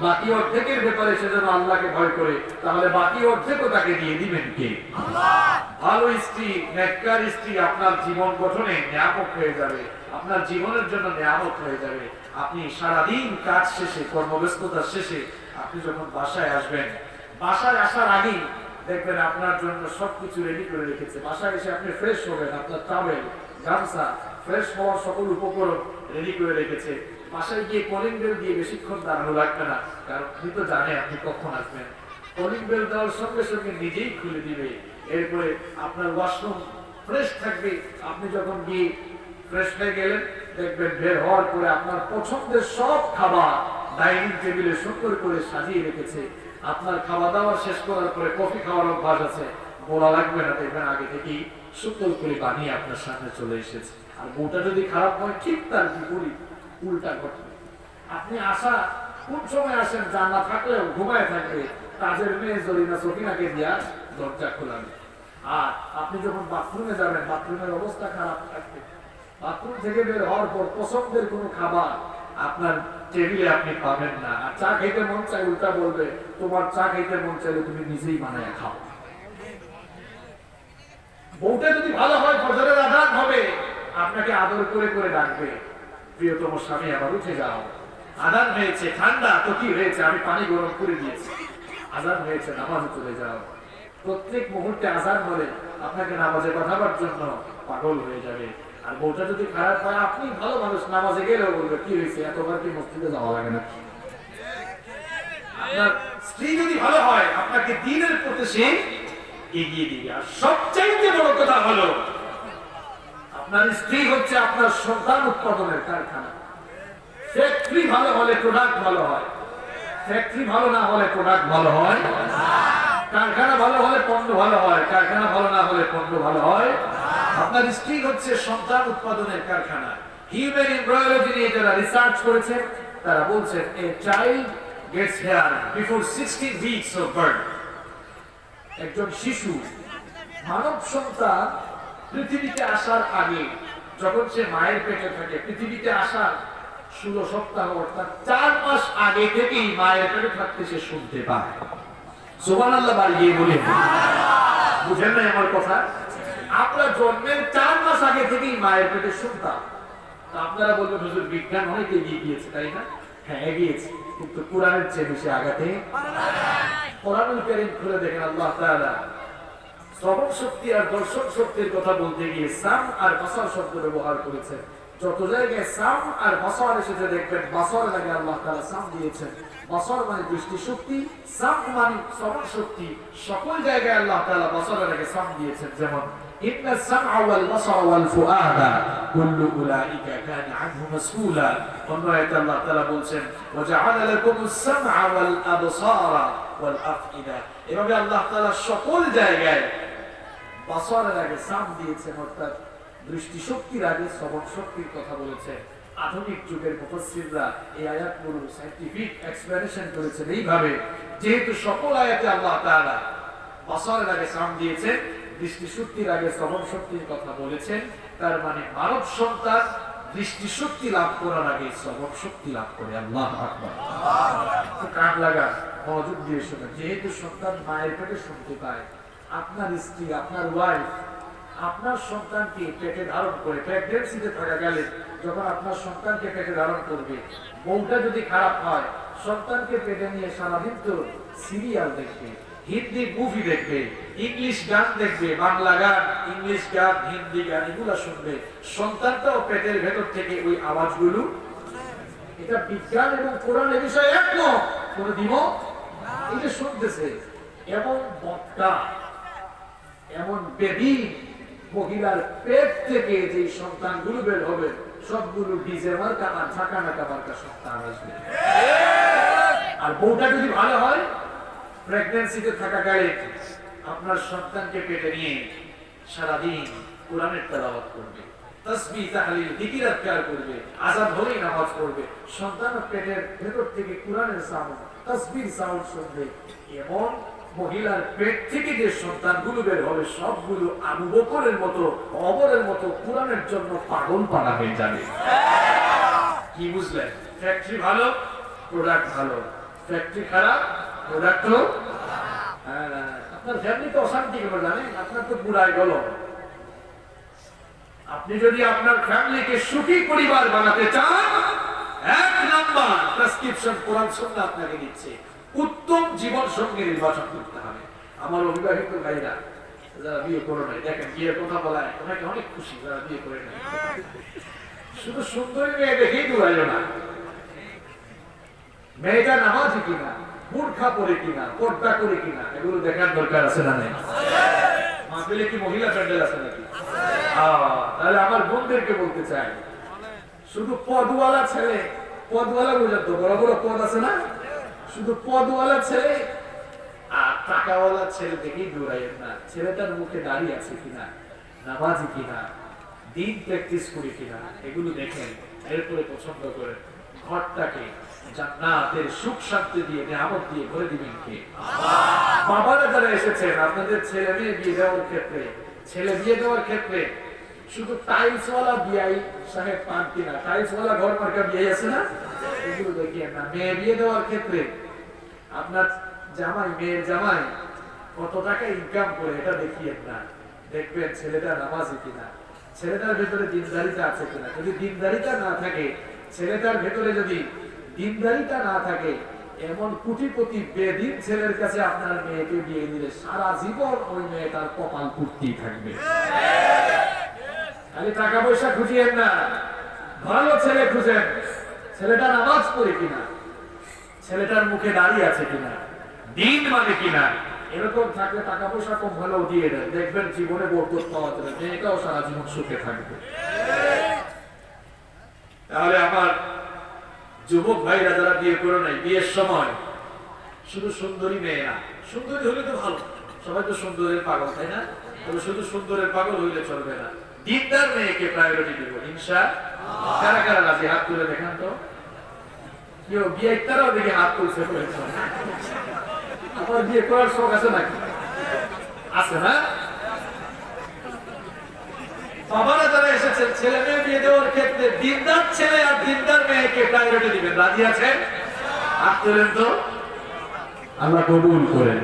বাকি অর্ধেকের ব্যাপারে সে যেন আল্লাহকে ভয় করে, তাহলে বাকি অর্ধেকও তাকে দিয়ে দিবেন কে? আল্লাহ। ভালো স্ত্রী, নেককার স্ত্রী আপনার জীবন গঠনে নিয়ামক হয়ে যাবে, আপনার জীবনের জন্য নিয়ামত হয়ে যাবে। আপনি সারাদিন কাজ শেষে, কর্মব্যস্ততা শেষে আপনি যখন বাসায় আসবেন, বাসায় আসার আগেই দেখবেন আপনার জন্য সবকিছু রেডি করে রেখেছে। বাসায় এসে আপনি ফ্রেশ হবেন, আপনার টাওয়েল, গামছা, ফ্রেশ হওয়ার সকল উপকরণ রেডি করে রেখেছে। বাসায় গিয়ে কলিং বেল দিয়ে বেশিক্ষণ দাঁড়ানো লাগবে না, কারণ আপনি তো জানে আপনি কখন আসবেন। কলিং বেল দেওয়ার সঙ্গে সঙ্গে নিজেই খুলে দিবে। এরপরে আপনার ওয়াশরুম ফ্রেশ থাকবে। আপনি যখন গিয়ে ফ্রেশ হয়ে গেলেন, দেখবেন বের হওয়ার পরে আপনার পছন্দের সব খাবার ডাইনিং টেবিলে সুন্দর করে সাজিয়ে রেখেছে। আপনার খাওয়া দাওয়া শেষ করার পরে কফি খাওয়ার অভ্যাস আছে, বলা লাগবে না, দেখবেন আগে থেকেই সুন্দর করে বানিয়ে আপনার সামনে চলে এসেছে। আর বউটা যদি খারাপ হয়, ঠিক তার বিপরীত, উল্টা ঘটবে। আপনি আসা কোন সময় আসেন, জানা থাকলেও ঘুমায় থাকবে, কাজের মেয়ে জরিনা সকিনাকে দিয়া দরজা খোলাবে। আর আপনি যখন বাথরুমে যাবেন, বাথরুমের অবস্থা খারাপ থাকবে। বাথরুম থেকে বের হওয়ার পর পছন্দের কোনো খাবার আপনার টেবিলে আপনি পাবেন না। আর চা খাইতে মন চাই, উল্টা বলবে, তোমার চা খাইতে মন চাইলে তুমি নিজেই বানায় খাও। বউটা যদি ভালো হয়, ফজরের আযান হবে, আপনাকে আদর করে করে ডাকবে, প্রিয়তম স্বামী আবার উঠে যাও, আযান হয়েছে, ঠান্ডা তো কি হয়েছে, আমি পানি গরম করে দিয়েছি, আযান হয়েছে, নামাজে চলে যাও। প্রত্যেক মুহূর্তে আযান বলে আপনাকে নামাজে পাঠাবার জন্য পাগল হয়ে যাবে। আর বউটা যদি খারাপ হয়, আপনি ভালো মানুষ, নামাজে গেলেও বলবে, কি হয়েছে, এতবার কি মসজিদে যাওয়া লাগে না? আপনার স্ত্রী যদি ভালো হয়, আপনাকে দ্বীনের পথে সে এগিয়ে দিবে। আর সবচাইতে বড় কথা হলো, আপনার স্ত্রী হচ্ছে আপনার সন্তান উৎপাদনের কারখানা। ফ্যাক্টরি ভালো হলে প্রোডাক্ট ভালো হয়, ফ্যাক্টরি ভালো না হলে প্রোডাক্ট ভালো হয়, কারখানা ভালো হলে পণ্য ভালো হয়, কারখানা ভালো না হলে পণ্য ভালো হয়। আপনার স্ত্রী হচ্ছে সন্তান উৎপাদনের কারখানা। হিউম্যান এমব্রায়োলজি নিয়ে যারা রিসার্চ করেছে তারা বলছেন a child gets here before 16 weeks of birth। একজন শিশু, মানব সন্তান পৃথিবীতে আসার আগে, যখন সে মায়ের পেটে থাকে, পৃথিবীতে আসার 16 সপ্তাহ অর্থাৎ 4 মাস আগে থেকেই মায়ের পেটে থাকতে সে শুনতে পায়। সুবহানাল্লাহ বাড়িয়ে বলি, বুঝেন না আমার কথা? আমরা জন্মের 4 মাস আগে থেকেই মায়ের পেটে শুনতাম। আপনারা বলবেন হুজুর বিজ্ঞান অনেক এগিয়ে গিয়েছে, তাই না? হ্যাঁ এগিয়েছে, কিন্তু কোরআনের চেয়ে বেশি আগাতে। কোরআনুল কারীম খুলে দেখেন আল্লাহ তাআলা শ্রবণ শক্তি আর দর্শন শক্তির কথা বলতে গিয়ে সাম আর বাসার শব্দ ব্যবহার করেছেন। যত জায়গায় সাম আর বাসার এসেছে দেখবেন বাসার লাগে আল্লাহ তাআলা সাম দিয়েছেন। বাসার মানে দৃষ্টি শক্তি, সাম মানে শ্রবণ শক্তি। সকল জায়গায় আল্লাহ তাআলা বাসারের লাগে সাম দিয়েছেন। যেমন ইন্না সামআ ওয়াল বাসারা ওয়াল ফুআদা কুল্লু উলাইকা কানা আনহু মাসউলা। অন্য আয়াতে আল্লাহ তাআলা বলছেন ওয়া জাআলা লাকুমুস সামআ ওয়াল আবসারা ওয়াল আফইদা। এভাবে আল্লাহ তাআলা সকল জায়গায় বাসারের আগে সাম দিয়েছেন, অর্থাৎ দৃষ্টি শক্তির আগে শ্রবণ শক্তির কথা বলেছেন। আধুনিক যুগের মুফাসসিররা এই আয়াতগুলো সায়েন্টিফিক এক্সপ্লেনেশন করেছেন এইভাবে, যেহেতু সকল আয়াতে আল্লাহ তাআলা বাসারের আগে সাম দিয়েছেন, দৃষ্টি শক্তির আগে শ্রবণ শক্তির কথা বলেছেন, তার মানে মানব সন্তান দৃষ্টি শক্তি লাভ করার আগে শ্রবণ শক্তি লাভ করে। আল্লাহু আকবার। কান লাগা মনোযোগ দিয়ে শুনুন। যেহেতু সন্তান মায়ের পেটে শুনতে পায়, আপনার স্ত্রী, আপনার ওয়াইফ আপনার সন্তানকে পেটে ধারণ করে প্রেগন্যান্সিতে থাকা গেলে যখন আপনার সন্তানকে পেটে ধারণ করবে, বউটা যদি খারাপ হয়, সন্তানকে পেটে নিয়ে সারাদিন তো সিরিয়াল দেখবে, হিন্দি মুভি দেখবে, ইংলিশ গান দেখবে, বাংলা গান, ইংলিশ গান, হিন্দি গান এগুলা শুনবে। সন্তানটাও পেটের ভেতর থেকে ওই আওয়াজগুলো, এটা বিজ্ঞান এবং কোরআনের বিষয়ে একমত, কোন দিব এটা শুনতেছে। এমন বক্তা, এমন বেদি মহিলার পেট থেকে যে সন্তানগুলো বের হবে সবগুলো ডিজে মার্কা আর ঢাকা নাকা মার্কা সন্তান আসবে। আর বউটা যদি ভালো হয়, প্রেগন্যান্সিতে থাকাকালে আপনার সন্তানকে পেটে নিয়ে সারাদিন কোরআনের তেলাওয়াত করবে, তাসবিহ তাহলিল জিকির আজকার করবে, আযান হলেই নামাজ পড়বে, সন্তান পেটের ভেতর থেকে কোরআনের সাউন্ড, তাসবিহ সাউন্ড শুনবে। এমন মহিলার পেট থেকে যে সন্তানগুলো বের হবে সবগুলো আবু বকরের মতো, ওমরের মতো কোরআনের জন্য পাগল পানা হয়ে যাবে। কি বুঝলেন? ফ্যাক্টরি ভালো, প্রোডাক্ট ভালো, ফ্যাক্টরি খারাপ, প্রোডাক্ট আপনার ফ্যামিলিতে অশান্তি কেন জানেন? আপনার তো বুড়াই গেল। আপনি যদি আপনার ফ্যামিলিকে সুখী পরিবার বানাতে চান, 1 নাম্বার প্রেসক্রিপশন কোরআন সুন্নাহ আপনাকে দিচ্ছে। উত্তম জীবন সঙ্গী নির্বাচন করতে হবে। আমার অবিবাহিত ভাইরা যারা বিয়ে করে নাই, দেখেন বিয়ের কথা বলায় ওনাকে অনেক খুশি, যারা বিয়ে করে নাই। শুধু সুন্দরী মেয়ে দেখেই দৌড়াইল না, মেয়েটা নামাজি কিনা, বোরখা পরে কিনা, পর্দা করে কিনা, এগুলো দেখার দরকার আছে না? নেই? মাহফিলে কি মহিলা প্যান্ডেল আছে নাকি? তাহলে আমার বোনদেরকে বলতে চাই, শুধু পদওয়ালা ছেলে, পদওয়ালা বোঝাতো, বড় বড় পদ আছে না, শুধু পদওয়ালা ছেলে আর টাকাওয়ালা ছেলে দেখেই দৌড়াইয়েন না। ছেলেটার মুখে দাঁড়িয়ে আছে কিনা, নামাজি কিনা, দিন প্র্যাকটিস করে কিনা, এগুলো দেখেন, এরপরে পছন্দ করেন। ঘরটাকে জান্নাতের সুখ শান্তি দিয়ে, নিয়ামত দিয়ে ভরে দিবেন কে? বাবারা যারা এসেছেন আপনাদের ছেলে মেয়ে বিয়ে দেওয়ার ক্ষেত্রে, ছেলে বিয়ে দেওয়ার ক্ষেত্রে শুধু টাইলসওয়ালা বিয়াই সাহেব পান কিনা, টাইলসওয়ালা ঘর মার্কা বিয়ে আছে না, এগুলো দেখিয়ে না। মেয়ে বিয়ে দেওয়ার ক্ষেত্রে আপনার জামাই, মেয়ের জামাই কত টাকা ইনকাম করে এটা দেখিয়ে না, দেখবেন ছেলেটা নামাজি কিনা, ছেলেটার ভেতরে দিনদারিতা আছে কিনা। যদি দিনদারিতা না থাকে, ছেলেটার ভেতরে যদি দিনদারিতা না থাকে, এমন কোটিপতি বেদিন ছেলের কাছে আপনার মেয়েকে বিয়ে দিলে সারা জীবন ওই মেয়েটার কপাল পুড়তেই থাকবে। খালি টাকা পয়সা খুঁজিয়েন না, ভালো ছেলে খুঁজেন। ছেলেটা নামাজ পড়ে কিনা, ছেলেটার মুখে দাঁড়িয়ে আছে কিনা, দিন মানে কিনা, এরকম থাকলে টাকা পয়সা কম হলেও দিয়ে দেন, দেখবেন জীবনে বরকত পাওয়া যাবে, মেয়েটাও সারা জীবন সুখে থাকবে। তাহলে আমার যুবক ভাইরা যারা বিয়ে করে নাই, বিয়ের সময় শুধু সুন্দরী মেয়ে না, সুন্দরী হলে তো ভালো, সবাই তো সুন্দরের পাগল, তাই না? তবে শুধু সুন্দরের পাগল হইলে চলবে না, দিনদার মেয়েকে প্রায়োরিটি দিব ইনশাআল্লাহ। কারা কারা রাজি হাত তুলে দেখান তো। কেউ বিয়ে তারাও দেখে হাত তুলছে, আমার বিয়ে করার শখ আছে নাকি? আছে না? বাবারা যারা এসেছেন ছেলে মেয়ে বিয়ে দেওয়ার ক্ষেত্রে দিনদার ছেলে আর দিনদার মেয়েকে প্রায়োরিটি দিবেন, রাজি আছেন? হাত তোলেন তো, আল্লাহ কবুল করেন।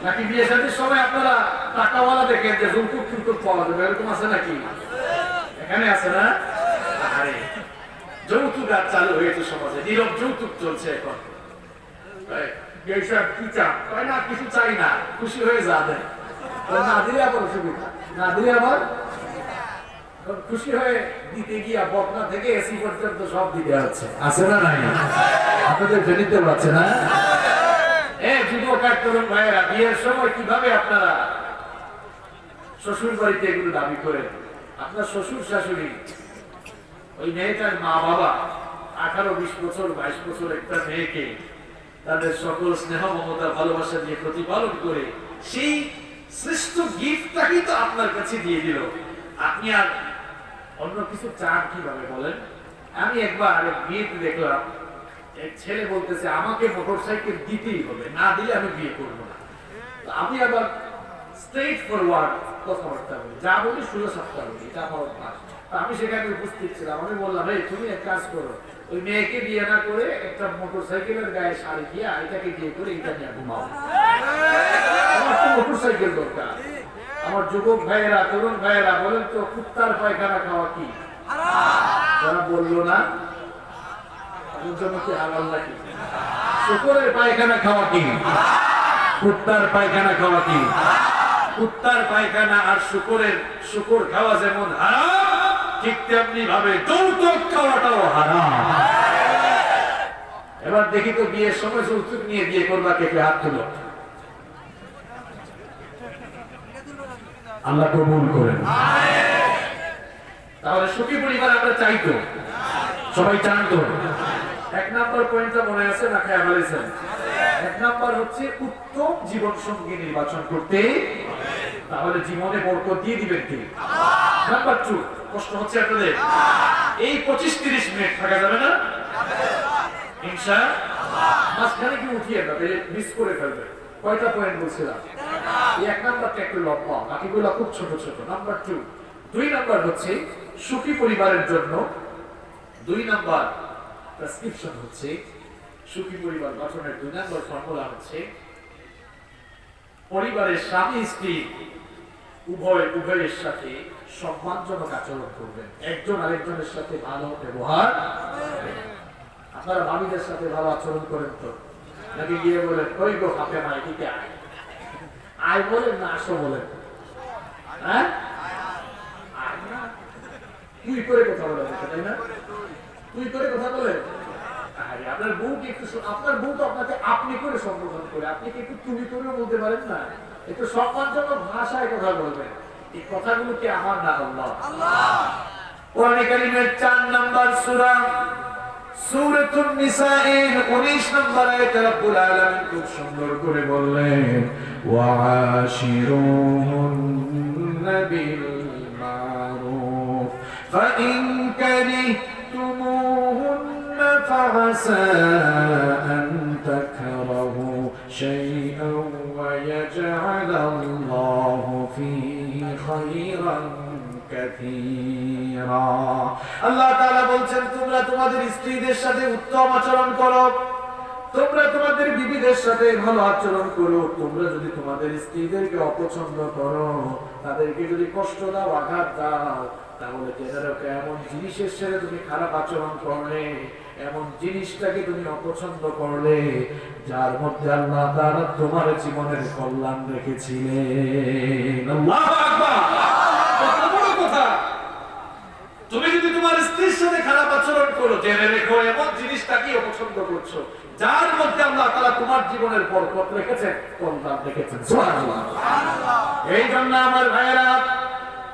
নাকি বিয়ে শাদীর সময় আপনারা টাকাওয়ালা দেখেন যে যৌতুক টুতুক পাওয়া যাবে, এরকম আছে নাকি? এখানে আছে না? আরে যৌতুক আর চালু হয়েছে সমাজে, নীরব যৌতুক চলছে এখন। কি চান? না কিছু চাই না, খুশি হয়ে যা দেয়, না দিলে আবার অসুবিধা, না দিলে আবার খুশি হয়ে দিতে গিয়া বকনা থেকে এসি পর্যন্ত সব দিতে হচ্ছে, আছে না নাই? আপনাদের ফেরিতে পারছে না? যুবক আর তরুণ ভাইয়েরা, বিয়ের সময় কিভাবে আপনারা শ্বশুর বাড়িতে এগুলো দাবি করেন? আপনার শ্বশুর শাশুড়ি, ওই মেয়েটার মা বাবা 18-20 বছর 22 বছর একটা মেয়েকে তাদের সকল স্নেহ মমতা ভালোবাসা দিয়ে প্রতিপালন করে সেই শ্রেষ্ঠ গিফটটাকেই তো আপনার কাছে দিয়ে দিল, আপনি আর অন্য কিছু চান কিভাবে বলেন? আমি একবার বিয়েতে দেখলাম এক ছেলে বলতেছে আমাকে মোটরসাইকেল দিতেই হবে, না দিলে আমি বিয়ে করবো না। আমি আবার স্ট্রেট ফরওয়ার্ড কথাবার্তা বলি, যা বলি সোজা সাপটা বলি, এটা আমার অভ্যাস। আমি সেখানে উপস্থিত ছিলাম, আমি বললাম এই তুমি এক কাজ করো, ওই মেয়েকে বিয়ে না করে একটা মোটরসাইকেলের গায়ে শাড়ি দিয়ে এটাকে বিয়ে করে এটা নিয়ে ঘুমাও, আমার তো মোটরসাইকেল দরকার। আমার যুবক ভাইয়েরা তরুণ ভাইয়েরা বলেন তো, কুত্তার পায়খানা খাওয়া কি? যারা বললো না শুকরের পায়খানা খাওয়া কি? কুত্তার পায়খানা খাওয়া কি? কুত্তার পায়খানা আর শুকর খাওয়া যেমন হারাম, ঠিক তেমনি ভাবে যৌতুক খাওয়াটাও হারাম। এবার দেখি তো বিয়ের সময় যৌতুক নিয়ে বিয়ে করবা কে? হাত তুলো, আল্লাহ কবুল করেন। তাহলে সুখী পরিবার আমরা চাই তো, সবাই চান তো? এক নাম্বার পয়েন্টটা মনে আছে না? খেয়াল বলেছেন, এক নাম্বার হচ্ছে উত্তম জীবন সঙ্গী নির্বাচন করতে, তাহলে জীবনে বরকত দিয়ে দিবেন কে? নাম্বার 2, প্রশ্ন হচ্ছে আপনাদের, এই 25-30 মিনিট থাকা যাবে না ইনশাআল্লাহ? মাঝখানে কি উঠিয়ে না, মিস করে ফেলবে। কয়টা পয়েন্ট বলছিলাম? এই এক নাম্বারটা একটু লম্বা, বাকিগুলো খুব ছোট ছোট। নাম্বার 2 নাম্বার হচ্ছে সুখী পরিবারের জন্য 2 নাম্বার প্রেসক্রিপশন হচ্ছে, সুখী পরিবার গঠনের 2 নাম্বার ফর্মুলা হচ্ছে পরিবারের স্বামী স্ত্রী উভয়ের সাথে সম্মানজনক আচরণ করবেন, একজন আরেকজনের সাথে ভালো ব্যবহার। আপনারা ভাবিদের সাথে ভালো আচরণ করেন তো নাকি গিয়ে বলেন ওই গো হাতে মাই দিতে আয় বলেন না আসো বলেন? হ্যাঁ, তুই করে কথা বলেন, তাই না? তুই করে কথা বলেন। আপনার বউকে একটু, আপনার বউ তো আপনাকে আপনি করে সম্বোধন করে, আপনি কি একটু তুমি করে বলতে পারেন না? একটু সম্মানজনক ভাষায় কথা বলবেন। এই কথাগুলো কি আমার না আল্লাহ? কোরআনে কারীমের 4 নাম্বার সূরা সূরাতুন নিসাএর 19 নম্বর আয়াতে রব্বুল আলামিন খুব সুন্দর করে বললেন, ওয়া আশিরুহুন্না বিল মারুফ ফাইন কারিহতুমুহুন্না ফাআসা আন তাকরাহু শাইআন ওয়া ইয়াজআলাল্লাহু ফীহি খায়রান কাসীরা। আল্লাহ তাআলা বলছেন, তোমরা তোমাদের স্ত্রীদের সাথে উত্তম আচরণ করো, তোমরা তোমাদের বিবিদের সাথে ভালো আচরণ করো। তোমরা যদি তোমাদের স্ত্রীদেরকে অপছন্দ করো, তাদেরকে যদি কষ্ট দাও, আঘাত দাও, তাহলে এমন জিনিসের সাথে তুমি খারাপ আচরণ করলে, এমন জিনিসটাকে তুমি অপছন্দ করলে যার মধ্যে আল্লাহ তাআলা তোমার জীবনের কল্যাণ রেখেছিলেন। আল্লাহু আকবার। তুমি যদি তোমার স্ত্রীর সাথে খারাপ আচরণ আচরণ করো, জেনে রেখো এমন জিনিসটাকেই পছন্দ করছো যার মধ্যে আল্লাহ তাআলা তোমার জীবনের বরকত রেখেছেন, কল্যাণ রেখেছেন। সুবহানাল্লাহ। এই জন্য আমার ভাইয়েরা,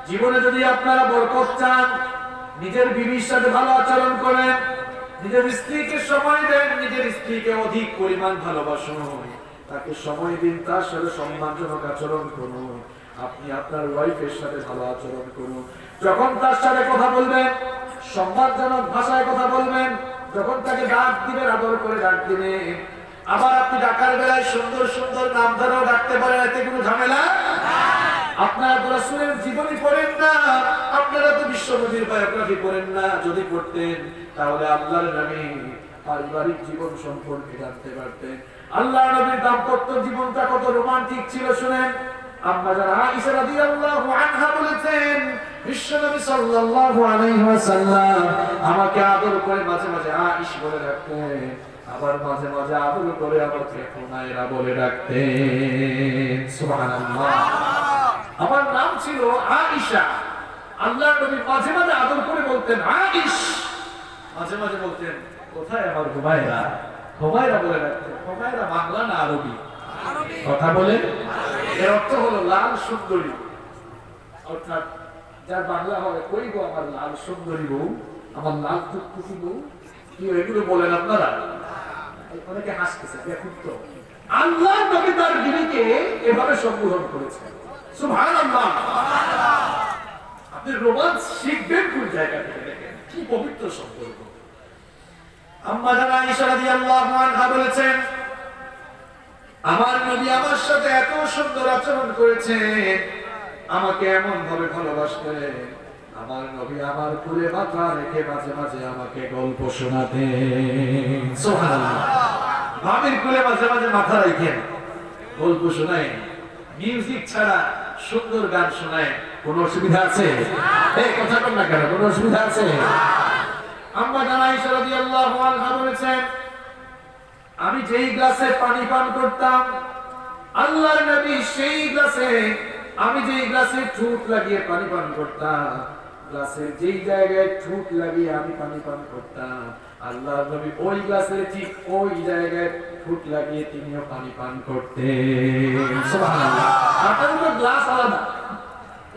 জীবনে যদি আপনারা বরকত চান, নিজের বিবির সাথে ভালো আচরণ করেন, নিজের স্ত্রীকে সময় দেন, নিজের স্ত্রীকে অধিক পরিমাণ ভালোবাসুন, তাকে সময় দিন, তার সাথে সম্মানজনক আচরণ করুন। আপনি আপনার ওয়াইফের সাথে ভালো আচরণ করুন। যখন তার সাথে কথা বলবেন সম্মানজনক ভাষায় কথা বলবেন, যখন তাকে ডাক দিবেন আদর করে ডাক দিবেন। আবার আপনি ডাকার বেলায় সুন্দর সুন্দর নাম ধরেও ডাকতে পারেন, এতে কোনো ঝামেলা। আপনারা তো রাসূলের জীবনী পড়েন না, আপনারা তো বিশ্বনবীর বায়োগ্রাফি পড়েন না। যদি পড়তেন তাহলে আল্লাহর নবী পারিবারিক জীবন সম্পর্কে জানতে পারতেন। আল্লাহর নবীর দাম্পত্য জীবনটা কত রোমান্টিক ছিল শুনেন। আম্মা জান আয়েশা রাদিয়াল্লাহু আনহা বলেছেন, বিশ্বনবী সাল্লাল্লাহু আলাইহি ওয়াসাল্লাম আমাকে আদর করে মাঝে মাঝে আয়েশা বলে ডাকতেন, আবার মাঝে মাঝে আদর করে আমাকে হুমায়রা বলে ডাকতেন। সুবহানাল্লাহ। আমার নাম ছিল আয়েশা। আল্লাহর নবী মাঝে মাঝে আদর করে বলতেন আয়েশ, মাঝে মাঝে বলতেন কোথায় আমার হুমায়রা। হুমায়রা বলে রাখতেন। হুমায়রা বাংলা না আরবি? কথা বলে। এর অর্থ হলো লাল সুন্দরী, অর্থাৎ যার বাংলা হবে কই গো আমার লাল সুন্দরী বউ, আমার লাল টুকটুকি বউ। কি এগুলো বলেন আপনারা? অনেকে হাসতেছে, দেখুন তো আল্লাহর নবী তার বিবিকে এভাবে সম্বোধন করেছেন। সুবহানাল্লাহ। আপনি রোমান্স শিখবেন কোন জায়গা থেকে, দেখেন কি পবিত্র সম্পর্ক। আম্মা জান আয়েশা রাদিয়াল্লাহু আনহা বলেছেন, আমার নবী আমার সাথে এত সুন্দর আচরণ করেছেন, আমাকে এমন ভাবে ভালোবাসতেন, আমার নবী আমার কোলে মাথা রেখে মাঝে মাঝে আমাকে গল্প শোনাতেন। সুবহানাল্লাহ। ভাবির কোলে মাঝে মাঝে মাথা রেখে গল্প শোনায়, মিউজিক ছাড়া সুন্দর গান শোনায়। কোন অসুবিধা আছে? এই কথা বল না কেন, কোন অসুবিধা আছে? আম্মা জান আয়েশা রাদিয়াল্লাহু আনহা বলেছেন, আমি যেই গ্লাসে পানি পান করতাম, আল্লাহর নবী সেই গ্লাসে, আমি যেই গ্লাসে ঠোঁট লাগিয়ে পানি পান করতাম, গ্লাসের যেই জায়গায় ঠোঁট লাগিয়ে আমি পানি পান করতাম, আল্লাহর নবী ওই গ্লাসের ঠিক ওই জায়গায় ঠোঁট লাগিয়ে তিনিও পানি পান করতেন। সুবহানাল্লাহ। আপনার তো গ্লাস আলাদা,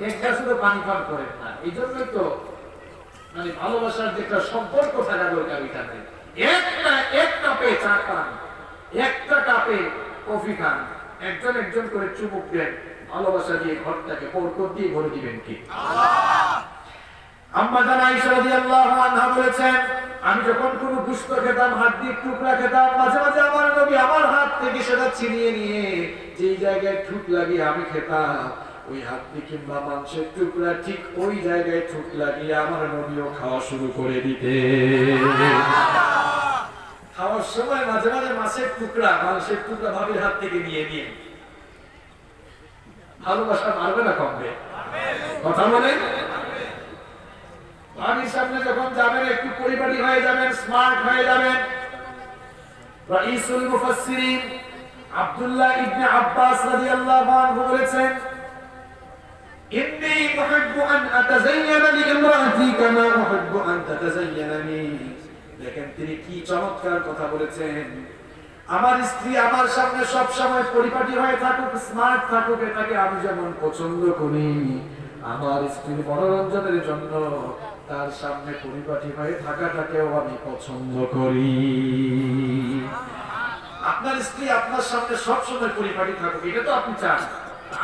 এক গ্লাসে তো পানি পান করেন না। এই জন্যই তো মানে ভালোবাসার যে একটা সম্পর্ক থাকা দরকার। এখানে এক কাপে চা খান, একটা কাপে কফি খান, একজন একজন করে চুমুক দেন, ভালোবাসা দিয়ে ঘরটাকে বরকত দিয়ে ভরে দিবেন কি আল্লাহ। আম্মা জান আয়েশা রাদিয়াল্লাহু আনহা বলেছেন, আমি যখন কোনো গোশত খেতাম, হাড্ডির টুকরা খেতাম, মাঝে মাঝে আমার নবী আমার হাত থেকে সেটা ছিনিয়ে নিয়ে যেই জায়গায় ঠুক লাগিয়ে আমি খেতাম, ওই হাড্ডি কিংবা মাংসের টুকরা ঠিক ওই জায়গায় ঠুক লাগিয়ে আমার নবীও খাওয়া শুরু করে দিতেন। খাওয়ার সময় মাঝে মাঝে মাছের টুকরা, মাংসের টুকরা ভাবির হাত থেকে নিয়ে নিয়ে। ভালোবাসা মারবে না কমবে? কথা বলেন। ভাবির সামনে যখন যাবেন একটু পরিপাটি হয়ে যাবেন, স্মার্ট হয়ে যাবেন। রাইসুল মুফাসসিরিন আব্দুল্লাহ ইবনে আব্বাস রাদিয়াল্লাহু আনহু বলেছেন, ইন্নী উহিব্বু আন আতাযায়্যানা লিইমরাতি কামা উহিব্বু আন তাতাযায়্যানা লি। দেখেন তিনি কি চমৎকার কথা বলেছেন। আমার স্ত্রী আমার সামনে সব সময় পরিপাটি হয়ে থাকুক, স্মার্ট থাকুক, এটাকে আমি যেমন পছন্দ করি, আমার স্ত্রীর মনোরঞ্জনের জন্য তার সামনে পরিপাটি হয়ে থাকাটাকেও আমি পছন্দ করি। আপনার স্ত্রী আপনার সামনে সব সময় পরিপাটি থাকুক, এটা তো আপনি চান।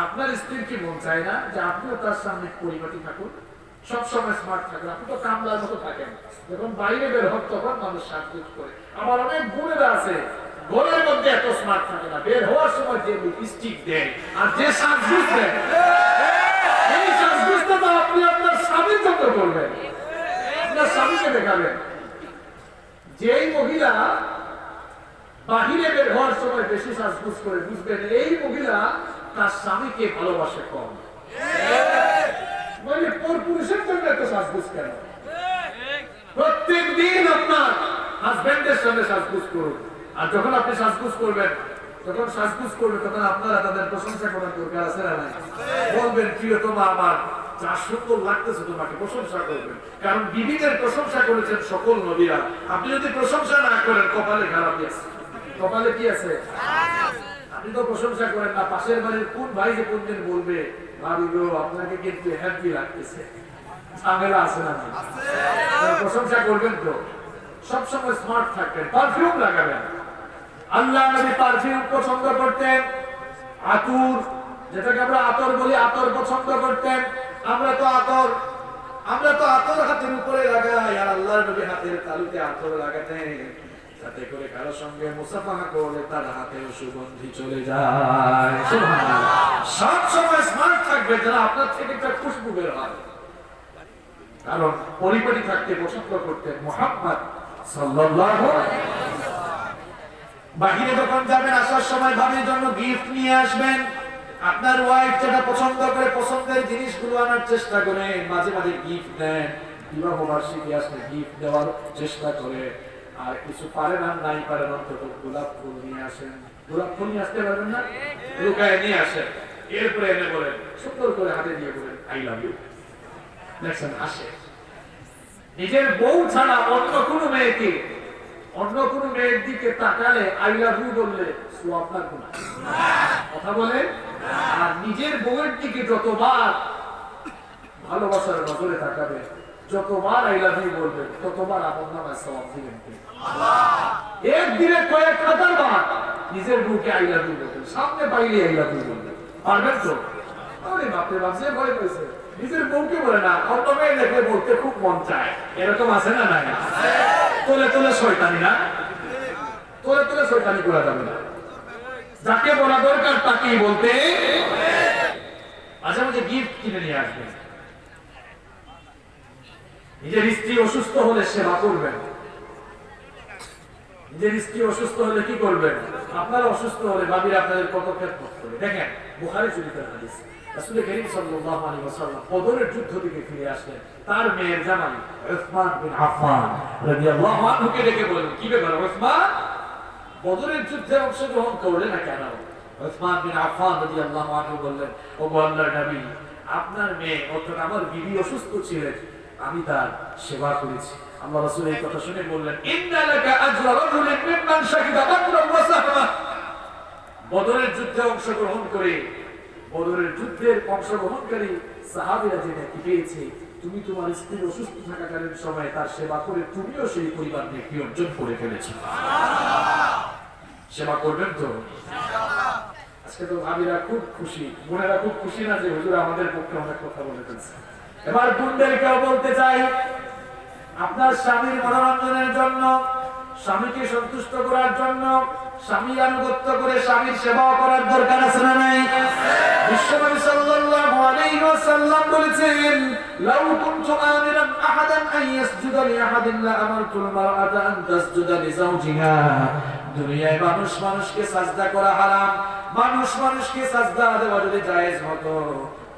আপনার স্ত্রীর কি মন চায় না যে আপনিও তার সামনে পরিপাটি থাকুন, সব সময় স্মার্ট থাকুন? আপনি তো কামলার মতো থাকেন, যখন বাইরে বের হন তখন মানুষ সাজগোজ করে। আমার অনেক বোনেরা আছে ঘরের মধ্যে এত স্মার্ট থাকে না, বের হওয়ার সময় যে লিপস্টিক দেয় আর যে সাজগোজ দেয়, এই সাজগোজটা তো আপনি আপনার স্বামীর জন্য করবেন, আপনার স্বামীকে দেখাবেন। যেই মহিলা বাহিরে বের হওয়ার সময় বেশি সাজগোজ করে, বুঝবেন এই মহিলা তার স্বামীকে ভালোবাসে কম। মানে পুরুষের জন্য এত সাজগোজ কেন? প্রত্যেক দিন আপনার হাজবেন্ডের সামনে সাজগোজ করুন, আর যখন আপনি সাজগোজ করবেন, যখন সাজগোজ করবে তখন আপনারা তাদের প্রশংসা করার দরকার আছে না নাই? বলবেন প্রিয়তমা আমার যা সুন্দর লাগতেছে তোমাকে প্রশংসা করবেন, কারণ বিবিদের প্রশংসা করেছেন সকল নবীরা। আপনি যদি প্রশংসা না করেন কপালে খারাপই আছে। কপালে কি আছে? আপনি তো প্রশংসা করেন না, পাশের বাড়ির কোন ভাই যে কোন দিন বলবে ভাবি গো আপনাকে কিন্তু হ্যাপি লাগতেছে, ঝামেলা আছে না? প্রশংসা করবেন তো, সবসময় স্মার্ট থাকবেন, পারফিউম লাগাবেন। আল্লাহ নবী পারফিউম পছন্দ করতেন, আতর, যেটাকে আমরা আতর বলি, আতর পছন্দ করতেন। আমরা তো আতর হাতের উপরে লাগাই, আর আল্লাহ নবী হাতের তালুতে আতর লাগাতেন, যাতে করে কারোর সঙ্গে মুসাফাহা করলে তার হাতের সুগন্ধি চলে যায়। সব সময় স্মার্ট থাকবে, যেন আপনার থেকে একটা খুশবু বের হয়। কারণ পরিপাটি থাকতে পছন্দ করতেন মুহাম্মদ সাল্লাল্লাহু আলাইহি ওয়াসাল্লাম। বাহিরে যখন যাবেন আসার সময় ভাবির জন্য গিফট নিয়ে আসবেন। আপনার ওয়াইফ যেটা পছন্দ করে, পছন্দের জিনিসগুলো আনার চেষ্টা করেন। মাঝে মাঝে গিফট দেন, বিবাহ বার্ষিকী আসলে গিফট দেওয়ার চেষ্টা করে। আর কিছু পারেন আর নাই পারেন, অন্তত গোলাপ ফুল নিয়ে আসেন। গোলাপ ফুল নিয়ে আসতে পারবেন না, লুকায় নিয়ে আসেন। এরপরে এনে বলেন, সুন্দর করে হাতে দিয়ে বলেন আই লাভ ইউ। দেখছেন আসে। নিজের বউ ছাড়া অন্য কোনো মেয়ের দিকে তাকালে আই লাভ ইউ বললে সওয়াব না গুনাহ? কথা বলেন। আর নিজের বউয়ের দিকে যতবার ভালোবাসার নজরে তাকাবে, যতবার আই লাভ ইউ বলবে, ততবার আপনার নামায় সওয়াব দিবেন। একদিনে কয়েক হাজার বার নিজের বউকে আই লাভ ইউ বলবেন, সামনে পাইলে আই লাভ ইউ বলবেন। পারবেন তো? আরে বাপরে বাপ, যে ভয় পেয়েছে নিজের বউকে বলে না, অন্য মেয়ে দেখলে বলতে খুব মন চায়, এরকম আছে না? নাই? তোলে তোলে শয়তানি না, তোলে তোলে শয়তানি করা যাবে না। যাকে বলা দরকার তাকেই বলতে। মাঝে মাঝে গিফট কিনে নিয়ে আসবেন। নিজের স্ত্রী অসুস্থ হলে সেবা করবেন। নিজের স্ত্রী অসুস্থ হলে কি করবেন? আপনারা অসুস্থ হলে ভাবিরা আপনাদের কত খেদমত করে। দেখেন বুখারী শরীফের হাদিস, রাসূল কারীম সাল্লাল্লাহু আলাইহি ওয়াসাল্লাম বদরের যুদ্ধ থেকে ফিরে আসলেন। তার মেয়ের জামাই উসমান বিন আফফান রাদিয়াল্লাহু আনহুকে ডেকে বললেন, কি ব্যাপার উসমান, বদরের যুদ্ধে অংশগ্রহণ করলে না কেন? উসমান বিন আফফান রাদিয়াল্লাহু আনহু বললেন, ও আল্লাহর নবী, আপনার মেয়ে অর্থাৎ আমার বিবি অসুস্থ ছিলেন, আমি তার সেবা করেছি। আল্লাহ রাসূল এই কথা শুনে বললেন, ইন্না লাকা আজরা রাজুলিন মিম্মান শাহিদা বদরা ওয়া সাহবা। বদরের যুদ্ধে অংশগ্রহণ করে, বদরের যুদ্ধের অংশগ্রহণকারী সাহাবীরা যে নেকি পেয়েছে, তুমি তোমার স্ত্রীর অসুস্থ থাকাকালীন সময় তার সেবা করে তুমিও সেই পরিবার নেকি অর্জন করে ফেলেছো। সেবা করবেন তো ইনশাআল্লাহ। আজকে তো ভাবিরা খুব খুশি, বোনেরা খুব খুশি না যে হুজুর আমাদের পক্ষে অনেক কথা বলে ফেলছে। এবার বোনদেরকেও বলতে চাই, আপনার স্বামীর মনোরঞ্জনের জন্য, স্বামীকে সন্তুষ্ট করার জন্য, স্বামীর আনুগত্য করে স্বামীর সেবা করার দরকার আছে না নাই? বিশ্বনবী সাল্লাল্লাহু আলাইহি ওয়াসাল্লাম বলেছেন, লাউ কুনতু আমিরান আহাদান আন ইয়াসজুদা লি আহাদিন লা আমারতুল মারআতা আন তাসজুদা লি যাওজিহা। দুনিয়ায় মানুষকে সাজদা করা হারাম, মানুষকে সাজদা দেওয়া যদি জায়েজ হতো,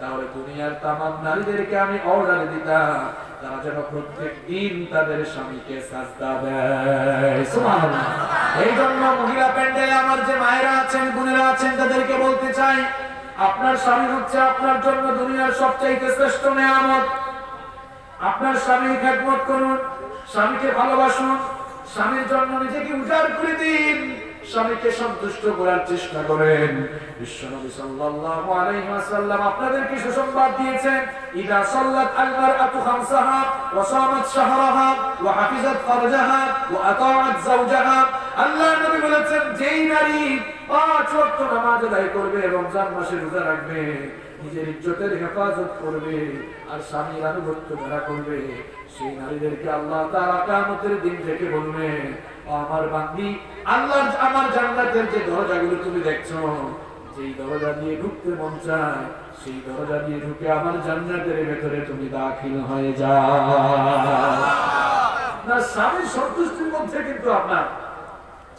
তাহলে দুনিয়ার তামাম নারীদেরকে আমি অর্ডার দিতাম তারা যেন প্রত্যেক দিন তাদের স্বামীকে সাজদা দেয়। সুবহানাল্লাহ। এই জন্য মহিলা প্যান্ডেলে আমার যে মায়েরা আছেন, বোনেরা আছেন, তাদেরকে বলতে চাই, আপনার স্বামী হচ্ছে আপনার জন্য দুনিয়ার সবচাইতে শ্রেষ্ঠ নেয়ামত। আপনার স্বামীর খেদমত করুন, স্বামীকে ভালোবাসুন, স্বামীর জন্য নিজেকে উজাড় করে দিন, স্বামীকে সন্তুষ্ট করার চেষ্টা করেন। বিশ্বনবী সাল্লাল্লাহু আলাইহি ওয়াসাল্লাম আপনাদেরকে সুসংবাদ দিয়েছেন, ইদা সাল্লাত আল মারআতু খামসাহা ওয়া সামাত শাহরাহা ওয়া হাফিজাত ফারজাহা ওয়া আতাআত যাওজাহা। আল্লাহর নবী বলেছেন, যেই নারী 5 ওয়াক্ত নামাজ আদায় করবে, রমজান মাসে রোজা রাখবে, নিজের ইজ্জতের হেফাজত করবে, আর স্বামীর আনুগত্য যারা করবে, সেই নারীদেরকে আল্লাহ তাআলা কিয়ামতের দিন থেকে বলবে, আমার বান্দি, আল্লাহ আমার জান্নাতের যে দরজাগুলো তুমি দেখছো, যেই দরজা দিয়ে ঢুকতে মন চায়, সেই দরজা দিয়ে ঢুকে আমার জান্নাতের ভেতরে তুমি দাখিল হয়ে যাও। না, স্বামীর সন্তুষ্টির মধ্যে কিন্তু আপনার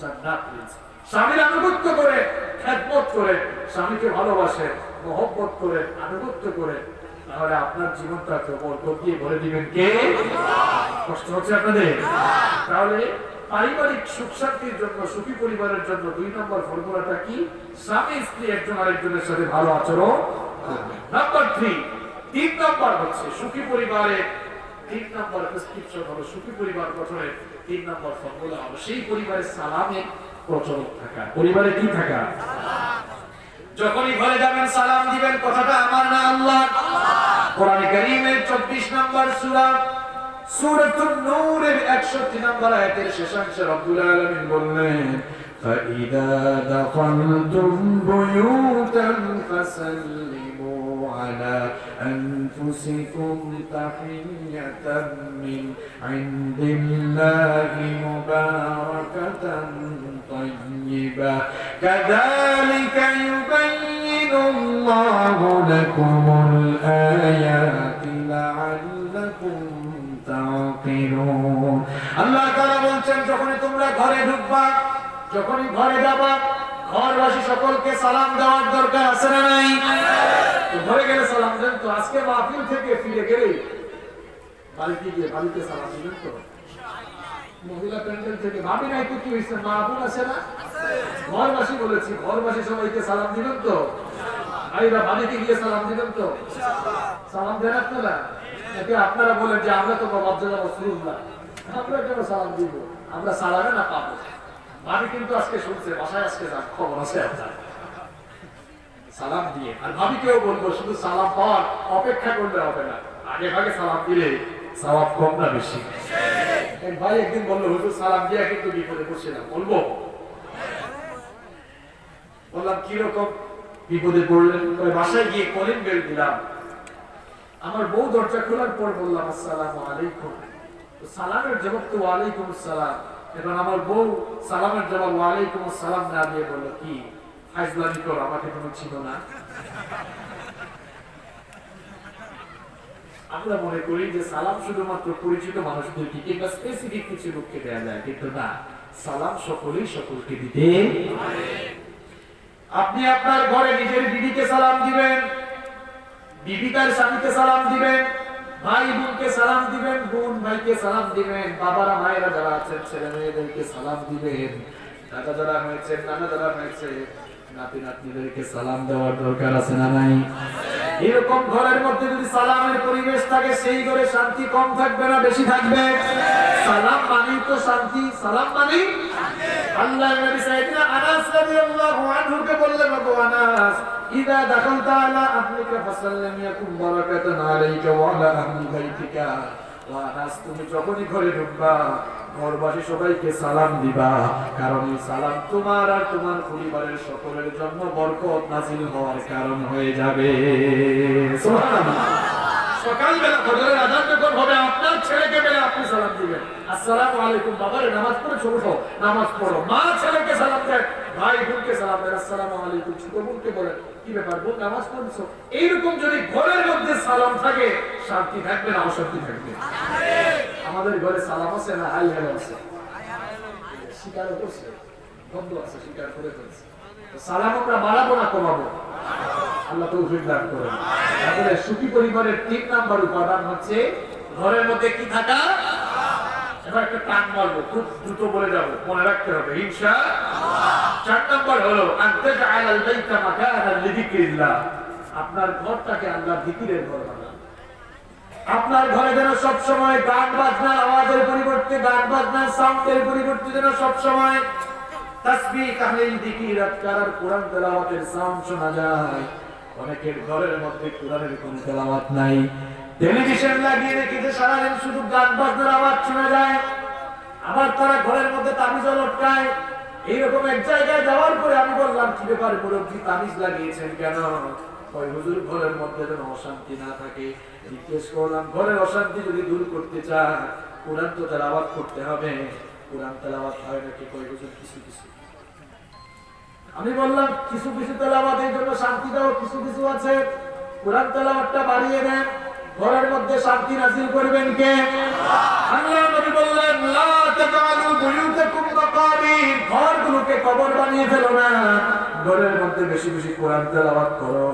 জান্নাত রয়েছে। স্বামীর আনুগত্য করে, খেদমত করে, স্বামীকে ভালোবাসে, মহব্বত করে, আনুগত্য করে, তাহলে আপনার জীবনটা তো বরকত দিয়ে ভরে দিবেন কে? কষ্ট হচ্ছে আপনাদের? তাহলে পারিবারিক সুখ শান্তির জন্য, সুখী পরিবারের জন্য 2 নম্বর ফর্মুলাটা কি? স্বামী স্ত্রী একজন আরেকজনের সাথে ভালো আচরণ করবে। নাম্বার 3, তিন নম্বর হচ্ছে সুখী পরিবারের তিন নম্বর প্রেসক্রিপশন হলো সুখী পরিবার গঠনের তিন নম্বর ফর্মুলা হলো সেই পরিবারের সালামের প্রচলন থাকা। পরিবারে কি থাকা? যখনই ঘরে যাবেন সালাম দিবেন, কথাটা আমার না আল্লাহ। কোরআন কারীমের 24 নম্বর সূরা সূরাতুন নূরের 61 নম্বর আয়াতের শেষাংশে রব্বুল আলামিন বললেন, فَإِذَا دَخَلْتُمْ بُيُوتًا فَسَلِّمُوا عَلَى أَنفُسِكُمْ تَحِيَّةً مِّنْ عِندِ اللَّهِ مُبَارَكَةً طَيِّبَةً كَذَلِكَ يُبَيِّنُ اللَّهُ لَكُمُ الْآيَاتِ لَعَلَّكُمْ تعقلون। আল্লাহ তাআলা বলছেন, যখনই তোমরা ঘরে ঢুকবা, যখনই ঘরে যাবা, ঘরবাসী সকলকে সালাম দেওয়ার দরকার আছে না নাই? তো ঘরে গেলে সালাম দেন তো। আজকে মাহফিল থেকে ফিরে গেলে বাড়িতে গিয়ে বাড়িতে সালাম দিবেন তো। মহিলা প্যান্ডেল থেকে ভাবি নাই তো কি হয়েছে, মা বোন আছে না? ঘরবাসী বলেছি, ঘরবাসী সবাইকে সালাম দিবেন তো। ভাইরা বাড়িতে গিয়ে সালাম দিবেন তো। সালাম দেন আপনারা নাকি আপনারা বলেন যে আমরা তো মর্যাদা রাসূলুল্লাহ, আমরা কেন সালাম দিব? আমরা সালামে না পাবো। ভাবি কিন্তু আজকে শুনছে, বাসায় আজকে যাক, খবর আছে আপনার সালাম দিয়ে। আর ভাবিকেও বলবো, শুধু সালাম পাওয়ার অপেক্ষা করলে হবে না, আগে ভাগে সালাম দিলে সওয়াব কম না বেশি? এক ভাই একদিন বললো, হুজুর সালাম দিয়ে কিন্তু বিপদে পড়ছিলাম। বলবো? বললাম কিরকম বিপদে পড়লেন? বাসায় গিয়ে কলিং বেল দিলাম। আমার বউ দরজা খোলার পর বললাম আসসালামু আলাইকুম। সালামের জবাব তো ওয়ালাইকুম আসসালাম। এখন আমার বউ সালামের জবাব ওয়ালাইকুম আসসালাম না দিয়ে বলল, কি ফাজলামি করো, আমাকে তুমি চিনো না? আমরা মনে করি যে সালাম শুধুমাত্র পরিচিত মানুষদেরকে কিংবা স্পেসিফিক কিছু লোককে দেওয়া যায়, কিন্তু না, সালাম সকলেই সকলকে দিতে। আপনি আপনার ঘরে নিজের বিবিকে সালাম দিবেন, বিবি তার স্বামীকে সালাম দিবেন, ভাই বোনকে সালাম দিবেন, বোন ভাইকে সালাম দিবেন, বাবারা মায়েরা যারা আছেন ছেলে মেয়েদেরকে সালাম দিবেন, দাদা যারা হয়েছে নানা যারা হয়েছে নাতি নাতনিদেরকে সালাম দেওয়ার দরকার আছে না নাই? এরকম ঘরের মধ্যে যদি সালামের পরিবেশ থাকে, সেই ঘরে শান্তি কম থাকবে না বেশি থাকবে? সালাম মানেই তো শান্তি, সালাম মানেই আল্লাহর নবী সাইয়েদনা আনাস রাদিয়াল্লাহু আনহুকে বললেন, ওগো আনাস, ইযা দাখালতা আলা আহলিকা ফাসাল্লিম ইয়াকুম বারাকাতান আলাইকা ওয়া আলা আহলি বাইতিকা। ওয়া আনাস, তুমি যখনই ঘরে ঢুকবা, ঘরবাসী সবাইকে সালাম দিবা, কারণ এই সালাম তোমার আর তোমার পরিবারের সকলের জন্য বরকত নাযিল হওয়ার কারণ হয়ে যাবে। সুবহানাল্লাহ। সকালবেলা ফজরের আযান যখন হবে, আপনার ছেলেকে বলে আপনি সালাম দিবেন, আসসালামু আলাইকুম। বাবারে নামাজ পড়েছো? ওঠো নামাজ পড়ো। মা ছেলেকে সালাম দেন, ভাই বোনকে সালাম দেন, আসসালামু আলাইকুম। ছোট বোনকে বলেন, কি ব্যাপার বোন, নামাজ পড়ছো? এইরকম যদি ঘরের মধ্যে সালাম থাকে, শান্তি থাকবে না অশান্তি থাকবে? আমাদের ঘরে সালাম আছে না হাই হ্যালো আছে? স্বীকার করছে, বন্ধ আছে, স্বীকার করে ফেলছে। সালাম আমরা বাড়াবো না কমাবো? আল্লাহ তৌফিক দান করেন। তাহলে সুখী পরিবারের 3 নাম্বার উপাদান হচ্ছে ঘরের মধ্যে কি থাকা। এবার একটা টান মারবো, খুব দ্রুত বলে যাবো, মনে রাখতে হবে ইনশাআল্লাহ। 4 নাম্বার হলো আনতাজআলাল বাইতা মাকানান লিযিকরিল্লাহ। আপনার ঘরটাকে আল্লাহর জিকিরের ঘর বানান। আপনার ঘরে যেন সব সময় গান বাজনার আওয়াজের পরিবর্তে, গান বাজনার সাউন্ডের পরিবর্তে যেন সব সময় তাসবিহ, তাহলিল, যিকির, আযকার আর কোরআন তেলাওয়াতের সাউন্ড শোনা যায়। অনেকের ঘরের মধ্যে কোরআনের কোনো তেলাওয়াত নাই, টেলিভিশন লাগিয়ে রেখেছে, সারাদিন শুধু গান বাজনার আওয়াজ শোনা যায়। আবার তারা ঘরের মধ্যে তাবিজ লটকায়। এইরকম এক জায়গায় যাওয়ার পরে আমি বললাম, কি ব্যাপার মুরব্বি, তাবিজ লাগিয়েছেন কেন? ওই হুজুর ঘরের মধ্যে যেন অশান্তি না থাকে। জিজ্ঞেস করলাম, ঘরের অশান্তি যদি দূর করতে চান, কোরআন তো তেলাওয়াত করতে হবে। কোরআন তেলাওয়াত হয় নাকি? কই হুজুর কিছু কিছু। আমি বললাম, কিছু কিছু তেলাওয়াতের জন্য শান্তি দাও, কিছু কিছু আছে। কোরআন তেলাওয়াতটা বাড়িয়ে দেন, ঘরের মধ্যে শান্তি নাযিল করবেন কে? আল্লাহ নবী বললেন, লা তাজআলু বুয়ুতাকুম মাকাবির, ঘরগুলোকে কবর বানিয়ে ফেলো না, ঘরের মধ্যে বেশি বেশি কোরআন তেলাওয়াত করো।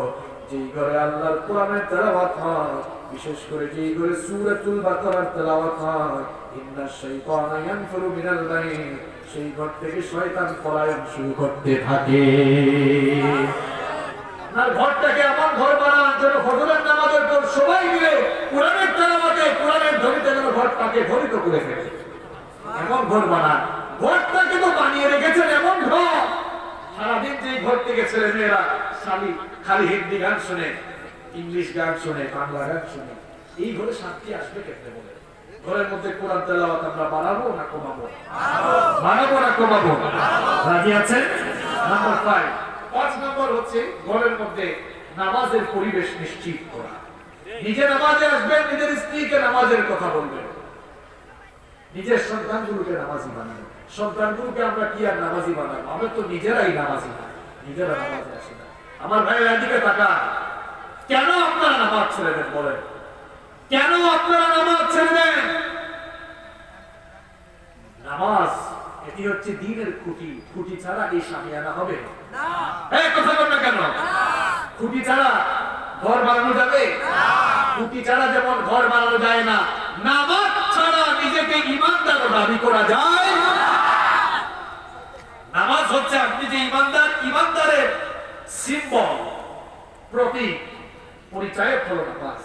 যেই ঘরে আল্লাহর কোরআনের তেলাওয়াত হয়, বিশেষ করে যেই ঘরে সূরাতুল বাকারার তেলাওয়াত হয়, ইন্নাশ শাইতানা ইয়ানফুরু মিনাল বাইত, সেই ঘর থেকে শয়তান পলায়ন শুরু করতে থাকে। আপনার ঘরটাকে এমন ঘর বানান যেন ফজরের নামাজের পর সবাই মিলে কোরআনের তেলাওয়াতে কোরআনের ধ্বনিতে যেন ঘরটাকে ধ্বনিত করে ফেলে। এমন ঘর বানান, ঘরটাকে তো বানিয়ে রেখেছেন এমন ঘর, সারাদিন যে ঘর থেকে ছেলে মেয়েরা খালি হিন্দি গান শুনে, ইংলিশ গান শুনে, বাংলা গান শুনে, এই ঘরে শান্তি আসবে কেমনে বলে? ঘরের মধ্যে কোরআন তেলাওয়াত আমরা বাড়াবো না কমাবো? বাড়াবো না কমাবো? রাজি আছেন? নাম্বার 5 নম্বর হচ্ছে ঘরের মধ্যে নামাজের পরিবেশ নিশ্চিত করা। নিজে নামাজে আসবেন, নিজের স্ত্রীকে নামাজের কথা বলবেন, নিজের সন্তানগুলোকে নামাজি বানাবেন। সন্তানগুলোকে আমরা কি আর নামাজি বানাবো? আমরা তো নিজেরাই নামাজি না, নিজেরা নামাজে আসি না। আমার ভাইয়ের দিকে তাকা, কেন আপনারা নামাজ ছেড়ে দেন বলেন? কেন আপনারা নামাজ ছেড়ে দেন? নামাজ এটি হচ্ছে দ্বীনের খুঁটি, খুঁটি ছাড়া এই শামিয়ানা হবে না। এই কথা বল না কেন? খুঁটি ছাড়া ঘর বানানো যাবে? খুঁটি ছাড়া যেমন ঘর বানানো যায় না, নামাজ ছাড়া নিজেকে ঈমানদার দাবি করা যায়? নামাজ হচ্ছে আপনি যে ঈমানদার, ঈমানদারের সিম্বল, প্রতীক, পরিচয়ক হলো নামাজ।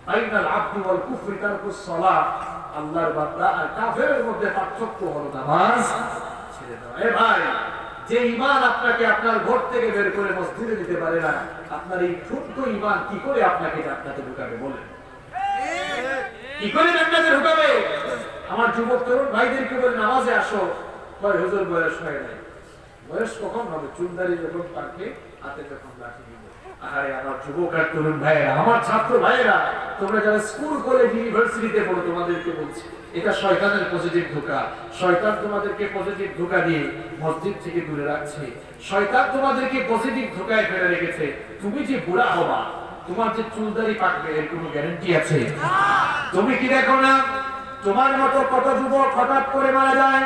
বাইনাল আবদি ওয়াল কুফরি তারকুস সালাহ, আল্লাহর বান্দা আর কাফেরের মধ্যে পার্থক্য হলো নামাজ ছেড়ে দেওয়া। এ ভাই, যে ঈমান আপনাকে আপনার ঘর থেকে বের করে মসজিদে দিতে পারে না, আপনার এই ছোট্ট ঈমান কি করে আপনাকে জান্নাতে ঢুকাবে বলেন? কি করে জান্নাতে ঢুকাবে? আমার যুবক তরুণ ভাইদেরকে বলে নামাজে আসো, কয় হুজুর বয়স হয় নাই। বয়স কখন হবে? চুলদারি যখন পাকবে, হাতে যখন লাঠি নিবে। আরে আমার যুবক আর তরুণ ভাইয়েরা, আমার ছাত্র ভাইয়েরা, তোমরা যারা স্কুল কলেজ ইউনিভার্সিটিতে পড়ো, তোমাদেরকে বলছি, এটা শয়তানের পজিটিভ ধোঁকা। শয়তান তোমাদেরকে পজিটিভ ধোঁকা দিয়ে মসজিদ থেকে দূরে রাখছে। শয়তান তোমাদেরকে পজিটিভ ধোঁকায় ফেলে রেখেছে। তুমি যে বুড়া হবা, তোমার যে চুলদারি পাকবে, এর কোনো গ্যারান্টি আছে? তুমি কি দেখো না তোমার মতো কত যুবক হঠাৎ করে মারা যায়?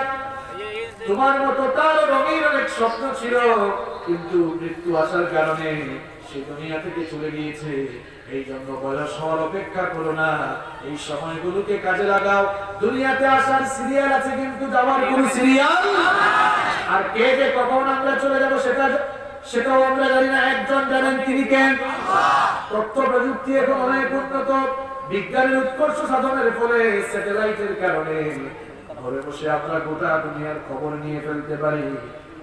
তোমার মতো তার রঙের অনেক স্বপ্ন ছিল, কিন্তু মৃত্যু আসার কারণে সে দুনিয়া থেকে চলে গিয়েছে। এই জন্য বয়স হওয়ার অপেক্ষা করো না, এই সময়গুলোকে কাজে লাগাও। দুনিয়াতে আসার সিরিয়াল আছে, কিন্তু যাওয়ার কোন সিরিয়াল। আর কে যে কখন আমরা চলে যাব সেটাও আমরা জানি না, একজন জানেন, তিনি কে? তথ্য প্রযুক্তি এখন অনেক উন্নত, বিজ্ঞানের উৎকর্ষ সাধনের ফলে স্যাটেলাইটের কারণে ঘরে বসে আমরা গোটা দুনিয়ার খবর নিয়ে ফেলতে পারি।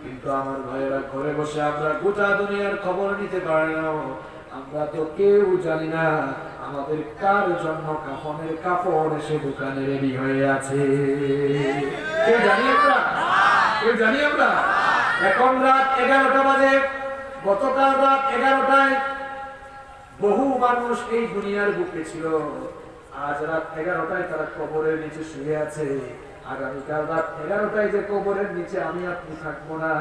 কিন্তু আমার ভাইয়েরা, ঘরে বসে আমরা গোটা দুনিয়ার খবর নিতে পারি না। আমরা তো কেউ জানি না আমাদের কার জন্য কাফনের কাপড় এসে দোকানে রেডি হয়ে আছে। কেউ জানি আমরা? কেউ জানি আমরা? এখন রাত 11টা বাজে। গতকাল রাত 11টায় বহু মানুষ এই দুনিয়ার বুকে ছিল। আজ রাত 11টায় তারা কবরের নিচে শুয়ে আছে। আগামীকাল রাত 11টায় যে কবরের নিচে আমি আপনি থাকবো না,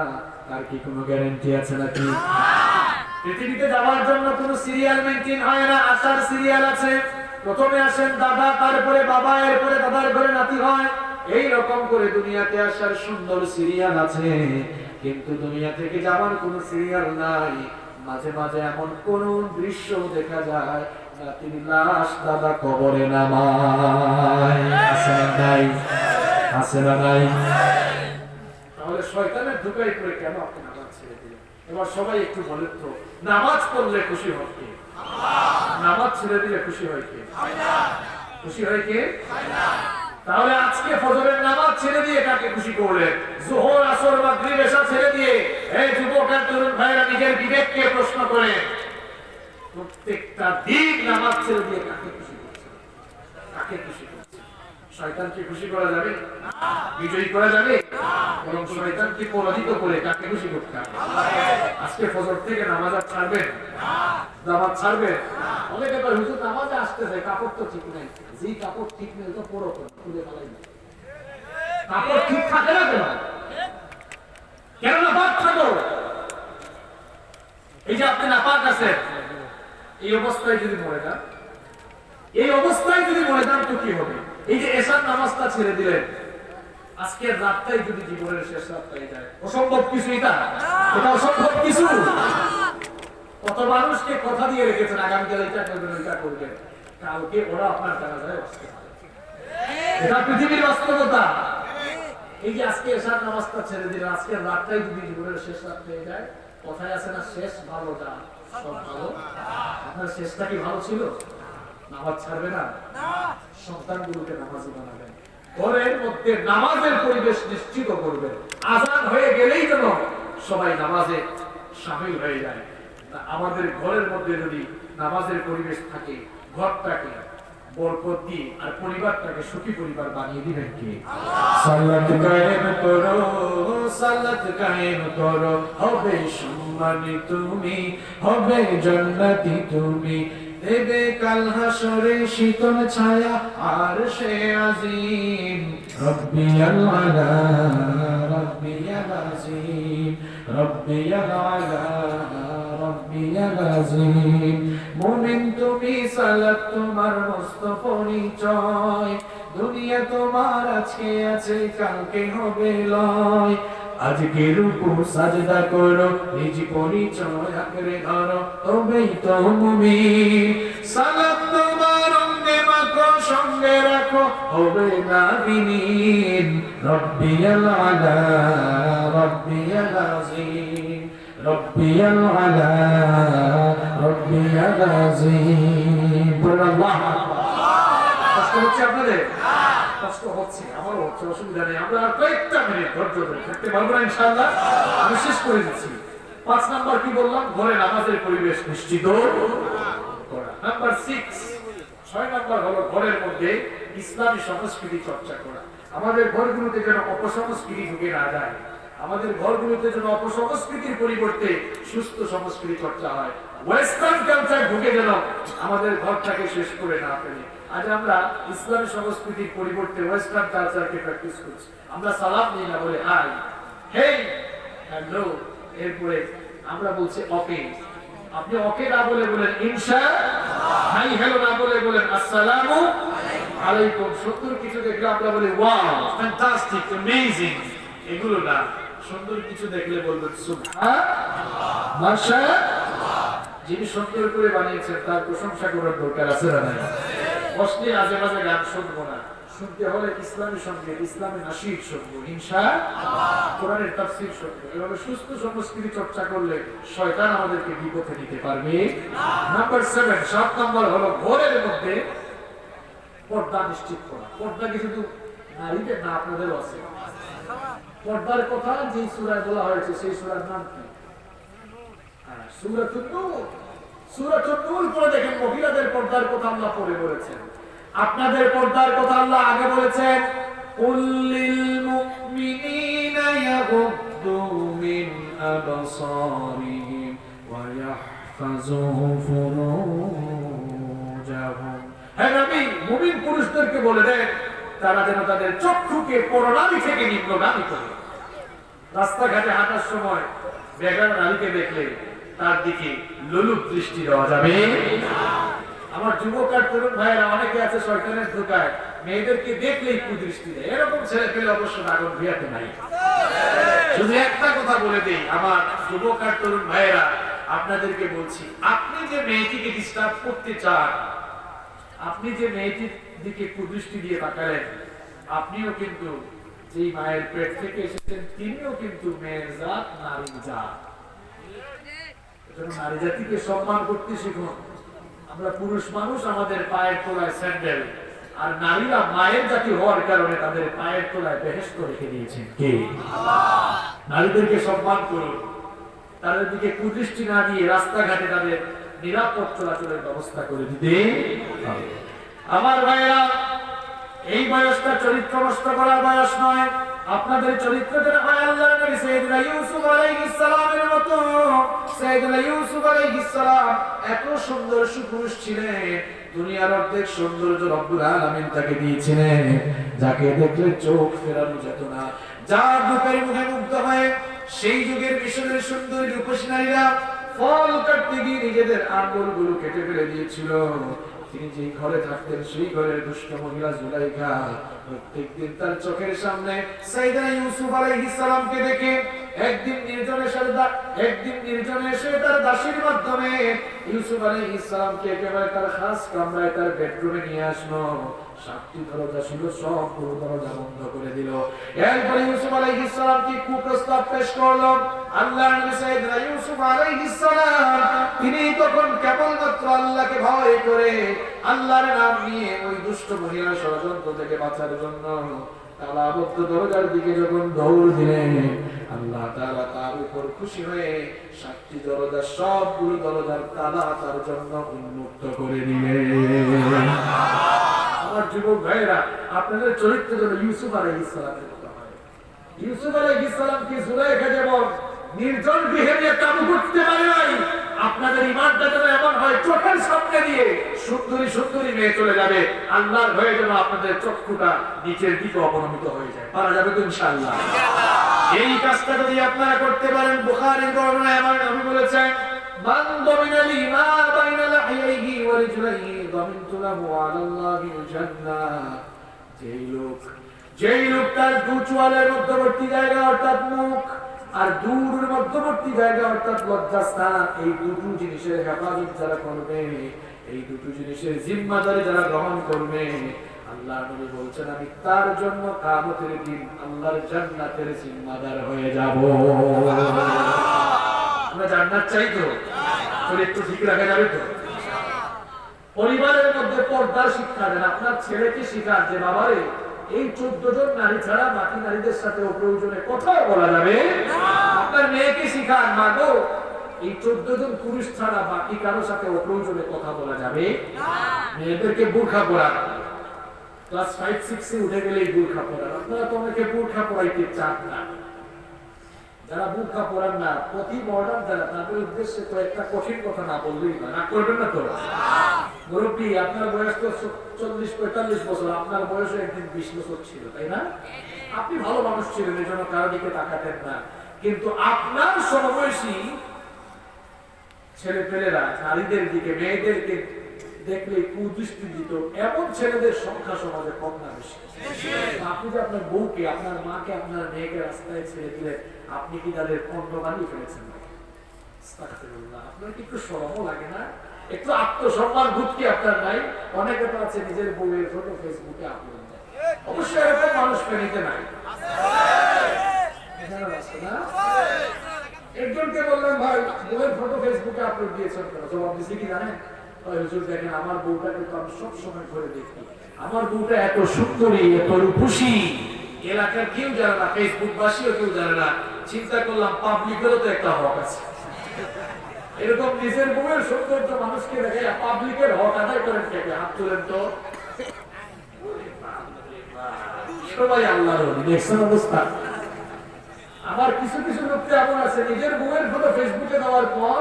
তার কি কোনো গ্যারান্টি আছে নাকি? পৃথিবীতে যাওয়ার জন্য কোনো সিরিয়াল মেইনটেইন হয় না, আসার সিরিয়াল আছে। প্রথমে আসেন দাদা, তারপরে বাবা, এরপরে দাদার ঘরে নাতি হয়। এই রকম করে দুনিয়াতে আসার সুন্দর সিরিয়াল আছে, কিন্তু দুনিয়া থেকে যাওয়ার কোনো সিরিয়াল নাই। মাঝে মাঝে এমন কোন দৃশ্য দেখা যায়, নাতির লাশ দাদা কবরে নামায়। আছে না নাই? আছে না নাই? তাহলে শয়তানের ধোঁকায় পড়ে কেন আপনি নামাজ ছেড়ে দিলেন? এবার সবাই একটু বলেন তো, নামাজ পড়লে খুশি হয় কে? নামাজ ছেড়ে দিলে খুশি হয় কে? খুশি হয় কে? তাহলে আজকে ফজরের নামাজ ছেড়ে দিয়ে কাকে খুশি করলেন? যোহর, আসর, মাগরিব, এশা ছেড়ে দিয়ে এই যুবক আর তরুণ ভাইরা নিজের বিবেককে প্রশ্ন করেন, প্রত্যেকটা দিন নামাজ ছেড়ে দিয়ে কাকে খুশি করছেন? কাকে খুশি করছেন? শয়তানকে খুশি করা যাবে? বিজয়ী করা যাবে? বরং শয়তানকে পরাজিত করে কাকে খুশি করতে হবে? আজকে ফজর থেকে নামাজ আর ছাড়বেন? নামাজ ছাড়বেন? অনেকে বলে হুজুর নামাজে আসতে চাই, কাপড় তো ঠিক নেই। যে কাপড় ঠিক নেই তো পরো খুলে ফেলাই না। কাপড় ঠিক থাকে না কেন? কেন নাপাক থাকো? এই যে আপনি নাপাক আছেন, এই অবস্থায় যদি মরে যান, এই অবস্থায় যদি মরে যান তো কি হবে? এই যে এশার নামাজটা ছেড়ে দিলেন, আজকের রাতটাই যদি জীবনের শেষ রাত হয়ে যায়, অসম্ভব কিছু এটা? এটা অসম্ভব কিছু? কত মানুষকে কথা দিয়ে রেখেছেন, আগামীকাল এটা করবেন, ওইটা করবেন, কালকে ওরা আপনার জানাজায় আসতে পারে। এটা পৃথিবীর বাস্তবতা। এই যে আজকে এশার নামাজটা ছেড়ে দিলেন, আজকের রাতটাই যদি জীবনের শেষ রাত হয়ে যায়, কথায় আছে না, শেষ ভালো যা সব ভালো। আপনার চেষ্টা কি ভালো ছিল? নামাজ ছাড়বে না, সন্তানগুলোকে নামাজি বানাবেন, ঘরের মধ্যে নামাজের পরিবেশ নিশ্চিত করবেন। আজান হয়ে গেলেই যেন সবাই নামাজে শামিল হয়ে যায়। আমাদের ঘরের মধ্যে যদি নামাজের পরিবেশ থাকে, ঘরটাকে বরকত দিয়ে আর পরিবারটাকে সুখী পরিবার বানিয়ে দিবেন কে? সালাত কায়েম করো, সালাত কায়েম করো, হবে সম্মানী তুমি, হবে জান্নাতি তুমি, দেবে কাল হাসরে শীতল ছায়া আর সে আজিম। রব্বিয়াল আলা, রব্বিয়াল আজিম, রব্বিয়াল আলা, রব্বিয়াল আজিম। মুমিন তুমি, সালাত তোমার মস্ত পরিচয়, দুনিয়া তোমার আজকে আছে কালকে হবে লয়। আজকে রুকু সাজদা করো, নিজ পরিচয় আঁকড়ে ধরো, তবেই তো মুমিন। সালাত তোমার অঙ্গে মাখো, সঙ্গে রাখো, হবে না বিলীন। রব্বিয়াল আলা, রব্বিয়াল আজিম, রব্বিয়াল আলা, রব্বিয়াল আজিম। বলুন আল্লাহু আকবার। কষ্ট হচ্ছে আপনাদের? কষ্ট হচ্ছে, আমারও হচ্ছে, অসুবিধা নেই। আমরা আর কয়েকটা মিনিট ধৈর্য ধরে থাকতে পারবো না ইনশাআল্লাহ। আমি শেষ করে দিচ্ছি। 5 নাম্বার কি বললাম? ঘরে নামাজের পরিবেশ নিশ্চিত করা। নাম্বার 6 নাম্বার হলো ঘরের মধ্যে ইসলামী সংস্কৃতি চর্চা করা। আমাদের ঘরগুলোতে যেন অপসংস্কৃতি ঢুকে না যায়, আমাদের ঘরগুলোতে যেন অপসংস্কৃতির পরিবর্তে সুস্থ সংস্কৃতি চর্চা হয়। ওয়েস্টার্ন কালচার ঢুকে যেন আমাদের ঘরটাকে শেষ করে না ফেলে। আজ আমরা ইসলামী সংস্কৃতির পরিবর্তে ওয়েস্টার্ন কালচারকে প্র্যাকটিস করছি। আমরা সালাম দিই না, বলে হাই, হেই, হ্যালো, এরপরে আমরা বলছি ওকে। আপনি ওকে না বলে বলেন ইনশা, হাই হ্যালো না বলে বলেন আসসালামু আলাইকুম। সুন্দর কিছু দেখলে আমরা বলি ওয়াও, ফ্যান্টাস্টিক, অ্যামেজিং। এগুলো না, সুন্দর কিছু দেখলে বলবেন সুবহানাল্লাহ, মাশাআল্লাহ। যিনি সুন্দর করে বানিয়েছেন তার প্রশংসা করার দরকার আছে না নাই? অশ্লীল আজে বাজে গান শুনবো না, শুনতে হলে ইসলামী সঙ্গীত, ইসলামী নাশিদ শুনবো ইনশাআল্লাহ, কোরআনের তাফসীর শুনবো। এভাবে সুস্থ সংস্কৃতি চর্চা করলে শয়তান আমাদেরকে বিপথে নিতে পারবে না। নাম্বার 7 নম্বর হলো ঘরের মধ্যে পর্দা নিশ্চিত করা। পর্দা কি শুধু নারীদের না, আপনাদেরও আছে। পর্দার কথা যে সূরায় বলা হয়েছে সেই সূরার নাম কি? সূরাতুন নূর। সূরাতুন নূর পড়ে দেখেন, মহিলাদের পর্দার কথা আল্লাহ পরে বলেছেন। আপনাদের পর্দার কথা আল্লাহ আগে বলেছেন, কুল লিল মুমিনিনা ইয়াগুদ্দু মিন আবসারিহিম ওয়া ইয়াহফাযু ফুরুজাহুম। হে নবী, মুমিন পুরুষদেরকে বলে দেন তারা যেন তাদের চক্ষুকে পরনারী থেকে নিম্নগামী করে। রাস্তাঘাটে হাঁটার সময় বেগানা নারীকে দেখলে তার দিকে লোলুপ দৃষ্টি দেওয়া যাবে না। আমার যুবক আর তরুণ ভাইয়েরা অনেকে আছে শয়তানের ধোঁকায় মেয়েদেরকে দেখলেই কুদৃষ্টি দেয়। এরকম ছেলে পেলে অবশ্য নাগর ভিয়াতে নাই। শুধু একটা কথা বলে দেই আমার যুবক আর তরুণ ভাইয়েরা, আপনাদেরকে বলছি, আপনি যে মেয়েটিকে ডিস্টার্ব করতে চান, আপনি যে মেয়েটির দিকে কুদৃষ্টি দিয়ে তাকালেন, আপনিও কিন্তু যেই মায়ের পেট থেকে এসেছেন তিনিও কিন্তু মেয়ের জাত, নারীর জাত। নারী জাতিকে সম্মান করতে শিখুন। আমরা পুরুষ মানুষ, আমাদের পায়ের তলায় স্যান্ডেল, আর নারীরা মায়ের জাতি হওয়ার কারণে তাদের পায়ের তলায় বেহেশত রেখে দিয়েছেন কে? আল্লাহ। নারীদেরকে সম্মান করুন, তাদের দিকে কুদৃষ্টি না দিয়ে রাস্তাঘাটে তাদের নিরাপদ চলাচলের ব্যবস্থা করে দিতে হবে। আমার ভাইয়েরা, এই বয়সটা চরিত্র নষ্ট করার বয়স নয়। আপনাদের চরিত্র যেন হয় আল্লাহর নবী সাইয়েদনা ইউসুফ আলাইহিস সালামের মতো। সাইয়েদনা ইউসুফ আলাইহিস সালাম এত সুন্দর সুপুরুষ ছিলেন, দুনিয়ার অর্ধেক সৌন্দর্য রব্বুল আলামিন তাকে দিয়েছিলেন, যাকে দেখলে চোখ ফেরানো যেত না। যার রূপের মুখে মুগ্ধ হয়ে সেই যুগের মিশরের সুন্দরী রূপসী নারীরা ফল কাটতে গিয়ে নিজেদের আঙ্গুলগুলো কেটে ফেলে দিয়েছিল। তিনি যে ঘরে থাকতেন সেই ঘরের দুষ্ট মহিলা জুলাইখা প্রত্যেকদিন তার চোখের সামনে সাইয়েদনা ইউসুফ আলাইহিস সালামকে দেখে একদিন নির্জনে এসে তার দাসীর মাধ্যমে ইউসুফ আলাইহিস সালামকে একেবারে তার খাস কামরায় তার বেডরুমে নিয়ে আসলো। 7টি দরজা ছিল, সবগুলো দরজা বন্ধ করে দিল। এরপরে ইউসুফ আলাইহিস সালামকে কুপ্রস্তাব পেশ করলো। আল্লাহর নবী সাইয়েদনা ইউসুফ আলাইহিস সালাম তিনি তখন কেবলমাত্র আল্লাহকে ভয় করে আল্লাহর নাম নিয়ে ওই দুষ্ট মহিলা ষড়যন্ত্র থেকে বাঁচার জন্য তালাবদ্ধ দরজার দিকে যখন দৌড় দিলেন, আল্লাহ তাআলা তার উপর খুশি হয়ে 7টি দরজা সবগুলো দরজার তালা তার জন্য উন্মুক্ত করে দিলেন। আমার যুবক ভাইরা, আপনাদের চরিত্র যেন ইউসুফ আলাইহিস সালামের মতো হয়। ইউসুফ আলাইহিস সালামকে জুলাইখা যেমন নির্জন গৃহে নিয়ে কাবু করতে পারে নাই, আপনাদের ঈমানটা যেন এমন হয় চোখের সামনে দিয়ে সুন্দরী সুন্দরী মেয়ে চলে যাবে, আল্লাহর ভয়ে যেন আপনাদের চক্ষুটা নিচের দিকে অবনমিত হয়ে যায়। পারা যাবে তো ইনশাআল্লাহ? এই কাজটা যদি আপনারা করতে পারেন, বুখারীর বর্ণনায় আমার নবী বলেছেন, মান দামিনা লি মা বাইনা লাহিহি ওয়া রিজলাইহি দামিনতু লাহু আলাল্লাহিল জান্নাহ। যেই লোক তার দু চোয়ালের মধ্যবর্তী জায়গা অর্থাৎ মুখ আর দূরের মধ্যবর্তী জায়গা অর্থাৎ লজ্জাস্থান, এই দুটো জিনিসের হেফাজত যারা করবে, এই দুটো জিনিসের জিম্মাদারি যারা গ্রহণ করবে, আল্লাহ নবী বলছেন আমি তার জন্য কিয়ামতের দিন আল্লাহর জান্নাতের জিম্মাদার হয়ে যাব। আমরা জান্নাত চাই তো, চরিত্র ঠিক রাখা যাবে তো? পরিবারের মধ্যে পর্দার শিক্ষা দেন, আপনার ছেলেকে শিখান যে বাবারে এই 14 জন নারী ছাড়া বাকি নারীদের সাথে অপ্রয়োজনে কথা বলা যাবে। আপনার মেয়েকে শিখান, মা গো এই 14 জন পুরুষ ছাড়া বাকি কারোর সাথে অপ্রয়োজনে কথা বলা যাবে না। মেয়েদেরকে বোরখা পরান, ক্লাস 5-6 এ উঠে গেলেই বোরখা পরান। আপনারা তো অনেকে বোরখা পরাইতে চান না। যারা বোরখা পরান না, প্রতি মডার্ন যারা, তাদের উদ্দেশ্যে তো একটা কঠিন কথা না বললেই না। না করবেন না তো? মুরব্বী, আপনার বয়স তো 40-45 বছর, আপনার বয়সও একদিন 20 বছর ছিল, তাই না? আপনি ভালো মানুষ ছিলেন, এই জন্য কারো দিকে তাকাতেন না। কিন্তু আপনার সমবয়সী ছেলে পেলেরা নারীদের দিকে, মেয়েদেরকে দেখলে কুদৃষ্টি দিত, এমন ছেলেদের সংখ্যা সমাজে কম না বেশি? আপনি যে আপনার বউকে, আপনার মাকে, আপনার মেয়েকে রাস্তায় ছেড়ে দিলেন, আপনি কি তাদের পণ্য বানিয়ে ফেলেছেন? আপনার কি একটু শরমও লাগে না? একটু আত্মসম্মান বোধ কি আপনার নাই? অনেকে তো আছে নিজের বউয়ের ফটো ফেসবুকে আপলোড দেয়। অবশ্যই এরকম মানুষ ফেরিতে নাই, একজনকে বললাম ভাই বউয়ের ফটো ফেসবুকে আপলোড দিয়েছেন কেন? জবাব দিয়েছে কি জানেন? হুজুর দেখেন আমার বউটাকে তো আমি সবসময় ঘরে দেখি, আমার বউটা এত সুন্দরী, এত রূপসী, এলাকার কেউ জানে না, ফেসবুক বাসীও কেউ জানে না। চিন্তা করলাম পাবলিকেরও তো একটা হক আছে। এরকম নিজের বউয়ের সৌন্দর্য মানুষকে দেখে পাবলিকের হক আদায় করেন কে? হাত তুলেন তো। সবাই আল্লাহর ওলি, দেখছেন অবস্থা? আমার কিছু কিছু লোক এমন আছে, নিজের বউয়ের ফটো ফেসবুকে দেওয়ার পর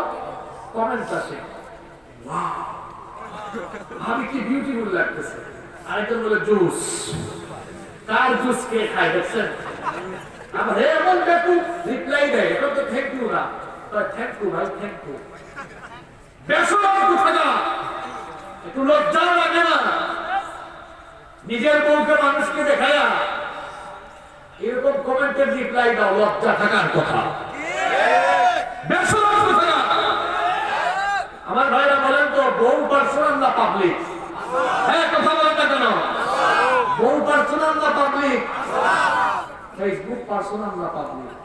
কমেন্ট আসে, আমি কি বিউটিফুল লাগতেছে। আরেকজন বলে জুস, কার জুস কে খায় দেখছেন? আমার এমন বেকু রিপ্লাই দেয়, এটা তো থ্যাংক ইউ না, থ্যাংক ইউ ভাই, থ্যাংক ইউ। বেশরম কোথাকা, একটু লজ্জা লাগে না? নিজের বউকে মানুষকে দেখায়া এরকম কমেন্টের রিপ্লাই দাও, লজ্জা থাকার কথা। বেশরম কোথাকা। আমার ভাইরা বলেন তো, বউ পার্সোনাল না পাবলিক? হ্যাঁ, কথা বলেন না কেন? বউ পার্সোনাল না পাবলিক? ফেসবুক পার্সোনাল না পাবলিক?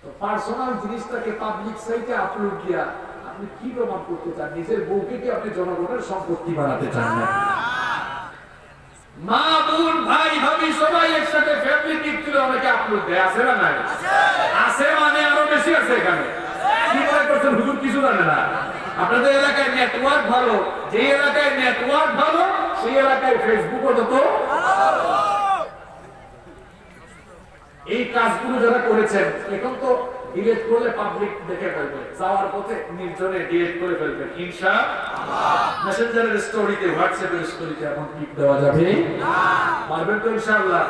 তো পার্সোনাল জিনিসটাকে পাবলিক সাইটে আপলোড দিয়া আপনি কি প্রমাণ করতে চান? নিজের বউকে কি আপনি জনগণের সম্পত্তি বানাতে চান না? মা বোন ভাই ভাবি সবাই একসাথে ফ্যামিলি পিক তুলে অনেকে আপলোড দেয়, আছে না নাই? আছে, মানে আরো বেশি আছে এখানে। কি মনে করছেন হুজুর কিছু জানে না? আপনাদের এলাকায় নেটওয়ার্ক ভালো, যে এলাকায় নেটওয়ার্ক ভালো সেই এলাকায় ফেসবুকও তো। এই কাজগুলো যারা করেছেন এখন তো ডিলিট করলে পাবলিক দেখে ফেলবে, যাওয়ার পথে নির্জনে ডিলিট করে ফেলবেন ইনশাআল্লাহ। মেসেঞ্জারের স্টোরিতে, হোয়াটসঅ্যাপের স্টোরিতে এখন ক্লিক দেওয়া যাবে না, পারবেন তো ইনশাআল্লাহ?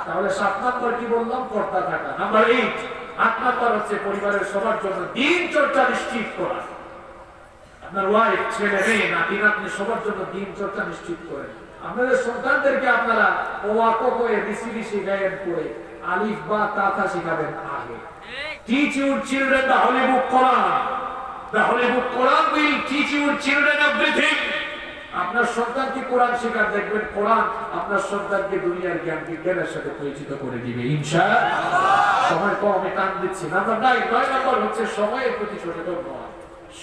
তাহলে 7 নাম্বার কি বললাম? পর্দা থাকা। নাম্বার 8, 8 নাম্বার হচ্ছে পরিবারের সবার জন্য দিন চর্চা নিশ্চিত করা। আপনার ওয়াইফ, ছেলে মেয়ে, নাতি নাতনি সবার জন্য দিন চর্চা নিশ্চিত করেন। আপনাদের সন্তানদেরকে আপনারা ওয়াকফ হয়ে বিসিবি শিখায়েন করে আলিফ বা তাথা শিখাবেন আগে। Teach your children the Holy Book Quran. The Holy Book Quran will teach your children everything. আপনার সন্তানকে কোরআন শেখার, দেখবেন কোরআন আপনার সন্তানকে দুনিয়ার জ্ঞান বিজ্ঞানের সাথে পরিচিত করে দিবে ইনশাআল্লাহ। সময় কম, আমি টান দিচ্ছি। নাম্বার 9 হচ্ছে সময়ের প্রতি সচেতন হওয়া,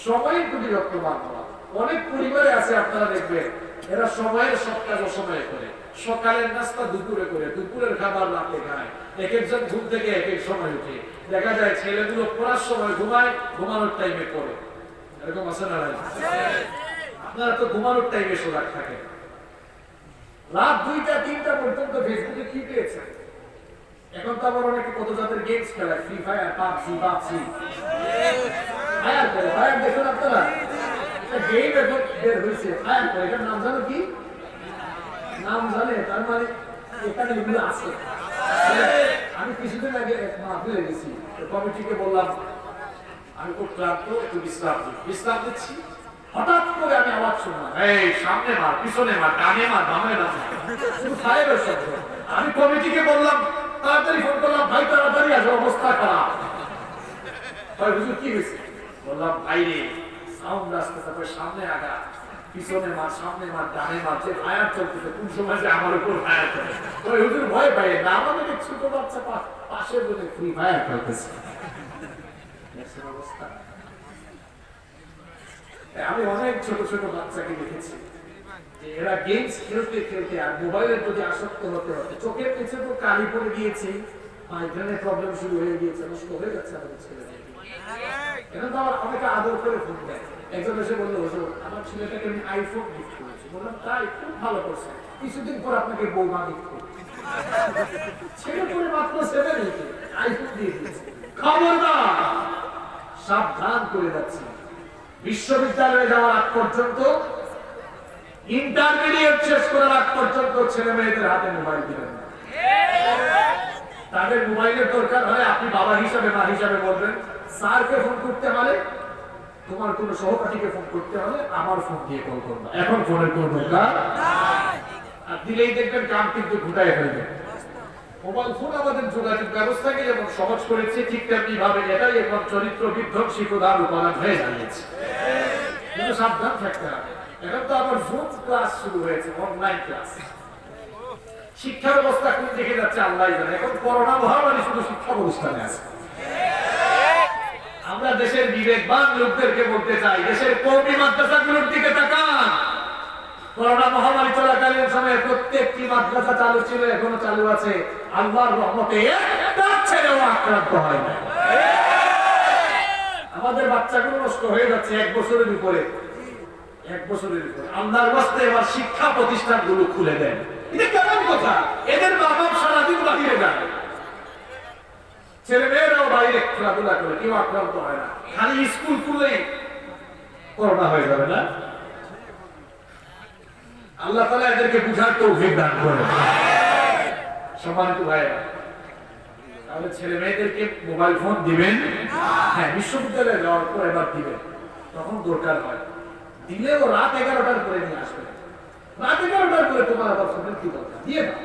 সময়ের প্রতি যত্নবান হওয়া। অনেক পরিবারে আছে আপনারা দেখবেন এরা সময়ের সব কাজ অসময়ে করে, সকালের নাস্তা দুপুরে করে, দুপুরের খাবার রাতে খায়, এক একজন ঘুম থেকে এক এক সময় উঠে। দেখা যায় ছেলেগুলো পড়ার সময় ঘুমায়, ঘুমানোর টাইমে পড়ে। এরকম আছে না? আপনারা তো ঘুমানোর টাইমে সজাগ থাকে, রাত 2টা-3টা পর্যন্ত ফেসবুকে কি পেয়েছেন? এখন তো আবার অনেকে কত জাতের গেমস খেলায়, ফ্রি ফায়ার, পাবজি ফায়ার করে। ফায়ার দেখুন আপনারা, একটা গেম এখন বের হয়েছে ফায়ার করে। এটার নাম জানো কি? নাম জানে? তার মানে এখানে এগুলো আছে। আমি কিছুদিন আগে এক মাহফিলে গেছি, কমিটিকে বললাম আমি খুব ক্লান্ত, একটু বিশ্রাম দিচ্ছি। হঠাৎ করে আমি আওয়াজ শুনলাম, এই সামনে মার, পিছনে মার, ডানে মার, বামে মার, শুধু ফায়ারের শব্দ। আমি কমিটিকে বললাম, তাড়াতাড়ি ফোন করলাম, ভাই তাড়াতাড়ি আসো, অবস্থা খারাপ। ভাই হুজুর কি হয়েছে? বললাম বাইরে সাউন্ড আসতেছে, সামনে আগা, পিছনে মার, সামনে মার, ডানে মার, যে ফায়ার চলতেছে, কোন সময় যে আমার উপর ফায়ার করে। ওই হুজুর ভয় পায় না, আমাদের ছোট বাচ্চা পাশে বলে ফ্রি ফায়ার খেলতেছে। অবস্থা আমি অনেক ছোট ছোট বাচ্চাকে দেখেছি যে এরা গেমস খেলতে খেলতে আর মোবাইলের প্রতি আসক্ত হতে হতে চোখের নিচে তো কালি পড়ে গিয়েছে, মাইগ্রেনের প্রবলেম শুরু হয়ে গিয়েছে, নষ্ট হয়ে যাচ্ছে আমাদের ছেলেদের। এখন তো আমার অনেকে আদর করে ফোন দেয়। একজন এসে বললো, হুজুর আমার ছেলেটাকে আমি আইফোন গিফট করেছি। বললাম তাই, খুব ভালো করছে, কিছুদিন পর আপনাকে বৌমা গিফট করবে। ছেলে করে মাত্র 7 আইফোন দিয়ে দিয়েছে। খবরদার, সাবধান করে যাচ্ছি। বিশ্ববিদ্যালয়ে যাওয়ার আগ পর্যন্ত, ইন্টারমিডিয়েট শেষ করার আগ পর্যন্ত ছেলে মেয়েদের হাতে মোবাইল দিবেন না। তাদের মোবাইলের দরকার হয়, আপনি বাবা হিসাবে মা হিসাবে বলবেন, স্যারকে ফোন করতে হলে, তোমার কোন সহপাঠীকে ফোন করতে হলে আমার ফোন দিয়ে কল করবা। এখন ফোনের কোন দরকার নাই, আর দিলেই দেখবেন কাম কিন্তু ঘুটায় ফেলবে। মোবাইল ফোন আমাদের যোগাযোগ ব্যবস্থাকে যেমন সহজ করেছে, ঠিক তেমনি ভাবে এটাই এখন চরিত্র বিধ্বংসী প্রধান উপাদান হয়ে দাঁড়িয়েছে। কিন্তু সাবধান থাকতে হবে। এখন তো আবার জুম ক্লাস শুরু হয়েছে, অনলাইন ক্লাস। শিক্ষা ব্যবস্থা কোন দিকে যাচ্ছে আল্লাহ জানে। এখন করোনা মহামারী শুধু শিক্ষা প্রতিষ্ঠানে আছে। আমরা দেশের বিবেকবান লোকদেরকে বলতে চাই, দেশের কওমি মাদ্রাসাগুলোর দিকে তাকান। করোনা মহামারী চলাকালীন সময়ে প্রত্যেকটি মাদ্রাসা চালু ছিল, এখনো চালু আছে। আল্লাহর রহমতে একটা ছেলেও আক্রান্ত হয় না। আমাদের বাচ্চাগুলো নষ্ট হয়ে যাচ্ছে 1 বছরের উপরে, 1 বছরের উপরে। আল্লাহর ওয়াস্তে এবার শিক্ষা প্রতিষ্ঠানগুলো খুলে দেন। এটা কেমন কথা? এদের বাবা সারাদিন বাহিরে যায়, ছেলে মেয়েরাও বাইরে খেলাধুলা করে, কেউ আক্রান্ত হয় না। খালি স্কুল খুললেই করোনা হয়ে যাবে না? আল্লাহ তাআলা এদেরকে বুঝার তৌফিক দান করেন। সম্মানিত ভাইরা, তাহলে ছেলে মেয়েদেরকে মোবাইল ফোন দিবেন? হ্যাঁ, বিশ্ববিদ্যালয়ে যাওয়ার পর এবার দিবেন, তখন দরকার হয়। দিলেও রাত 11টার পরে নিয়ে আসবেন। রাত 11টার পরে তোমার আবার ফোনের কি দরকার? দিয়ে দাও।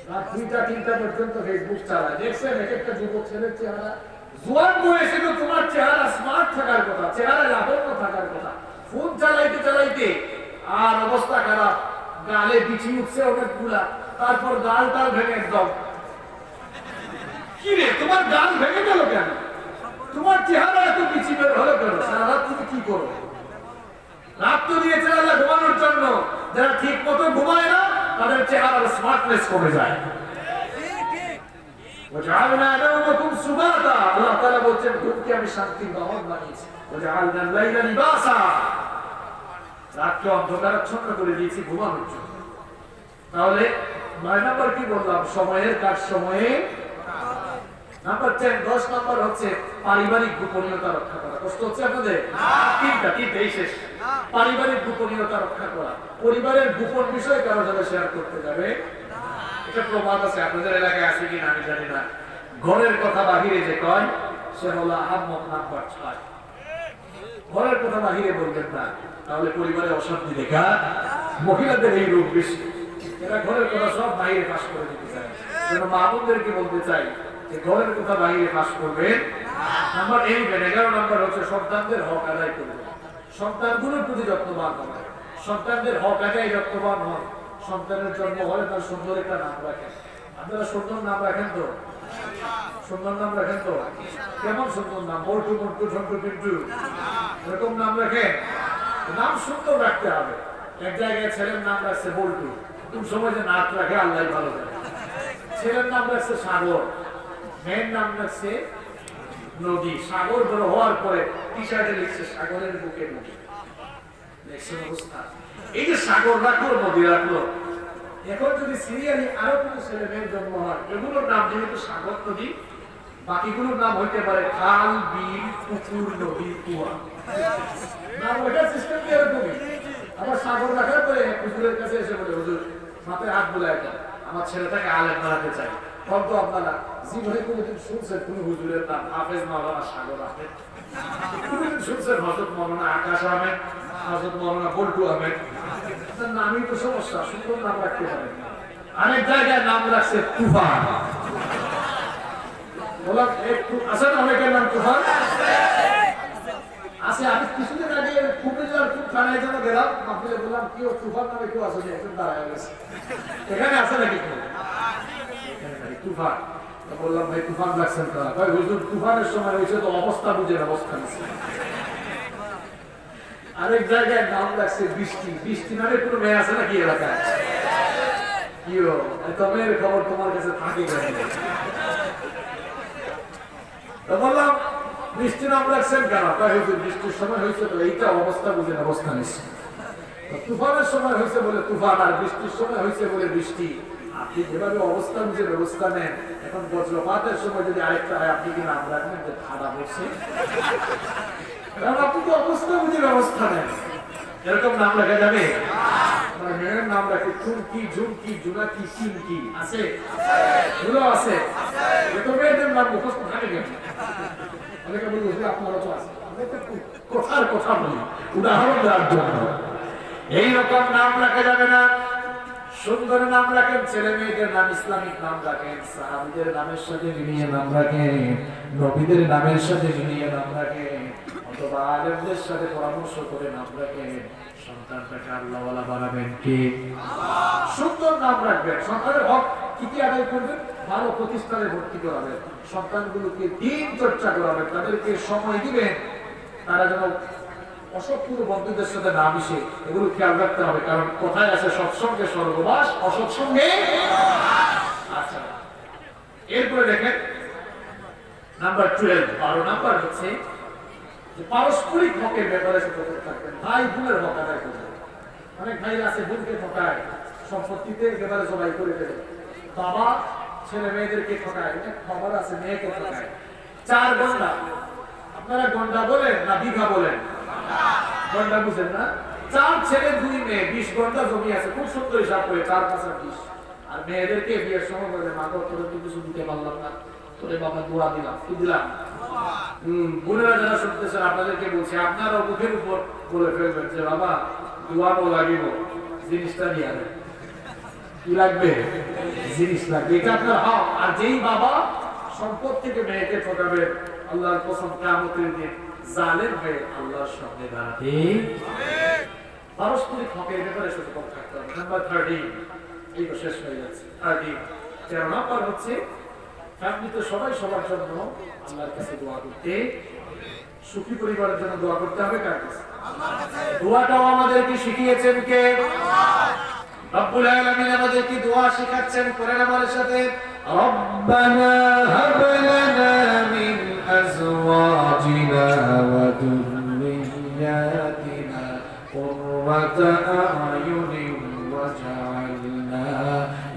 রাত 2টা-3টা পর্যন্ত ফেসবুক চালায়। দেখছেন এক একটা যুবক ছেলের চেহারা, জোয়ান বয়সে তো তোমার চেহারা স্মার্ট থাকার কথা, চেহারা লাবণ্য থাকার কথা। ফোন চালাইতে চালাইতে আর অবস্থা খারাপ, গালে বিচি উঠছে অনেকগুলা, তারপর গাল টাল ভেঙে একদম। কি রে, তোমার গাল ভেঙে গেল কেন? তোমার চেহারা এত বিচি বের হলো কেন? সারা রাত তুমি কি করো? রাত তো দিয়েছে আল্লাহ ঘুমানোর জন্য। যারা ঠিক মতো ঘুমায় না, তাদের চেহারার স্মার্টনেস কমে যায়। وجعلنا نومكم سباتا, আল্লাহ তাআলা বলেন ঘুমকে আমি শান্তির বাহন বানিয়েছি। وجعلنا الليل لباسا, রাতকে অন্ধকারাচ্ছন্ন করে দিয়েছি ঘুমানোর জন্য। তাহলে 9 নম্বর কি বললাম? সময়ের কাজ সময়ে। নাম্বার 10 নম্বর হচ্ছে পারিবারিক গোপনীয়তা রক্ষা করা। কষ্ট হচ্ছে আপনাদের? তিনটা শেষ। পারিবারিক গোপনীয়তা রক্ষা করা, পরিবারের গোপন বিষয় কারো সাথে শেয়ার করতে যাবে। এটা প্রবাদ আছে, আপনাদের এলাকায় আছে কিনা আমি জানি না। ঘরের কথা বাহিরে যে কয় সে হলো আহম্মক নাম্বার 6। ঘরের কথা বাহিরে বলবেন না, তাহলে পরিবারে অশান্তি দেখা। মহিলাদের এই রোগ বেশি, এরা ঘরের কথা সব বাইরে পাশ করে দিতে চায়। যেন মামুনদেরকে বলতে চাই যে ঘরের কথা বাইরে ফাঁস করবেন। নাম্বার 11 নাম্বার হচ্ছে সন্তানদের হক আদায় করবেন। সন্তানগুলোর প্রতি যত্নবান হন, সন্তানদের হক আদায় যত্নবান হন। সন্তানের জন্ম হলে তার সুন্দর একটা নাম রাখেন। আপনারা সুন্দর নাম রাখেন তো? সুন্দর নাম রাখেন তো? কেমন সুন্দর নাম? বল্টু, মন্টু, ঝন্টু, পিন্টু, এরকম নাম রাখেন। নাম সুন্দর রাখতে হবে। এক জায়গায় ছেলের নাম রাখছে বল্টু, কোন সময় যে নাক রাখে আল্লাহ ভালো জানে। ছেলের নাম রাখছে সাগর, মেয়ের নাম রাখছে নদী। সাগর বড় হওয়ার পরে টি শার্টে লিখছে সাগরের বুকে নদী। দেখছেন অবস্থা? এই যে সাগর রাখলো, নদী রাখলো, এখন যদি সিরিয়ালি আরো কোনো ছেলে মেয়ের জন্ম হয়, এগুলোর নাম যেহেতু সাগর, নদী, বাকিগুলোর নাম হইতে পারে খাল, বিল, পুকুর, নদী, কুয়া। নাম ওইটা সিস্টেম কি এরকমই? আবার সাগর রাখার পরে হুজুরের কাছে এসে বলে, হুজুর মাথায় হাত বুলায় দেন, আমার ছেলেটাকে আলেম বানাতে চাই। হয়তো আপনারা জীবনে কোনোদিন শুনছেন কোন হুজুরের নাম হাফেজ মাওলানা সাগর আহমেদ? কোনোদিন শুনছেন হযরত মাওলানা আকাশ আহমেদ, হযরত মাওলানা বল্টু আহমেদ? তার নামই তো সমস্যা, সুন্দর নাম রাখতে পারেন। অনেক জায়গায় নাম রাখছে তুফান। বললাম একটু আছে না অনেকের নাম তুফান আছে। আমি কিছুদিন আগে কুমিল্লার খুব থানায় যেন গেলাম, মাহফিলে বললাম কি ও তুফান নামে কেউ আছে? একজন দাঁড়ায় গেছে, এখানে আছে নাকি কেউ? তুফান। বললাম ভাই তুফান রাখছেন তারা? ভাই হুজুর তুফানের সময় হয়েছে তো অবস্থা বুঝে অবস্থা নিচ্ছে। আরেক জায়গায় নাম রাখছে বৃষ্টি। বৃষ্টি নামে কোনো মেয়ে আছে নাকি এলাকায়? কি এত মেয়ের খবর তোমার কাছে থাকে কেন? বললাম বৃষ্টি নাম রাখছেন কেন? ভাই হুজুর বৃষ্টির সময় হয়েছে তো এইটা অবস্থা বুঝে অবস্থা নিচ্ছে। তুফানের সময় হয়েছে বলে তুফান, আর বৃষ্টির সময় হয়েছে বলে বৃষ্টি। আপনি যেভাবে অবস্থা বুঝে ব্যবস্থা নেন, এখন বজ্রপাতের সময় যদি আরেকটা হয় আপনি কি নাম রাখবেন যে ঠাডা পড়ছে? কারণ আপনি তো অবস্থা বুঝে ব্যবস্থা নেন। এরকম নাম রাখা যাবে? আমার মেয়ের নাম রাখে চুমকি, ঝুমকি, জুনাকি, চিমকি। আছে? এগুলো আছে? এত মেয়েদের নাম মুখস্থ থাকে কেন? অনেকে বলি হুজুর আপনারও তো আছে। আমি তো কথার কথা বলি, উদাহরণ দেওয়ার জন্য। এইরকম নাম রাখা যাবে না। সুন্দর নাম রাখেন, ছেলে মেয়েদের নাম ইসলামিক নাম রাখেন, সাহাবীদের নামের সাথে মিলিয়ে নাম রাখেন, নবীদের নামের সাথে মিলিয়ে নাম রাখেন, অথবা আলেমদের সাথে পরামর্শ করে নাম রাখেন। সন্তানটাকে আল্লাহওয়ালা বানাবেন কে? সুন্দর নাম রাখবেন। সন্তানের হক কি কি আদায় করবেন? ভালো প্রতিষ্ঠানে ভর্তি করাবেন, সন্তানগুলোকে দিন চর্চা করাবেন, তাদেরকে সময় দিবেন, তারা যেন অসৎপুর বন্ধুদের সাথে না মিশে। এগুলো খেয়াল রাখতে হবে, কারণ কোথায় আছে সৎসঙ্গে স্বর্গবাস, অসৎসঙ্গে। আচ্ছা, এরপরে দেখেন নাম্বার 12 নাম্বার হচ্ছে যে পারস্পরিক হকের ব্যাপারে সতর্ক থাকবেন। ভাই বোনের হক আদায় করবেন। অনেক ভাই আছে বোনকে ঠকায়, সম্পত্তিতে একেবারে জবাই করে দেবে। বাবা ছেলে মেয়েদেরকে ঠকায়, এটা খবর আছে, মেয়েকে ঠকায়। 4 গন্ডা, আপনারা গন্ডা বলেন না বিঘা বলেন? গন্ডা বুঝেন না? 4 ছেলে 2 মেয়ে, 20 গন্ডা জমি আছে। খুব সুন্দর হিসাব করে 4 5 20। আর মেয়েদেরকে বিয়ের সময় বলে মা গো তোরে তো কিছু দিতে পারলাম না, তোরে বাবা দোয়া দিলাম। কি দিলাম? বোনেরা যারা শুনতেছেন আপনাদেরকে বলছি, আপনারা মুখের উপর বলে ফেলবেন যে বাবা দোয়াও লাগিব, জিনিসটা নিয়ে আনেন। কি লাগবে? জিনিস লাগবে, এটা আপনার হক। আর যেই বাবা সম্পদ থেকে মেয়েকে ঠকাবে, আল্লাহর কসম কিয়ামতের দিন জালেম হয়ে আল্লাহর সামনে দাঁড়াতে। পারস্পরিক হকের ব্যাপারে সতর্ক থাকতে হবে। নাম্বার 13, এই তো শেষ হয়ে যাচ্ছে। 13 নাম্বার হচ্ছে ফ্যামিলিতে সবাই সবার জন্য আল্লাহর কাছে দোয়া করতে, সুখী পরিবারের জন্য দোয়া করতে হবে। কার কাছে? দোয়াটাও আমাদেরকে শিখিয়েছেন কে? রব্বুল আলামিন আমাদেরকে দোয়া শেখাচ্ছেন। কোরআন আমাদের সাথে রব্বানা হাব লানা মিন আজওয়াজিনা ওয়া যুররিয়াতিনা কুররাতা আ'য়ুনিন ওয়াজআলনা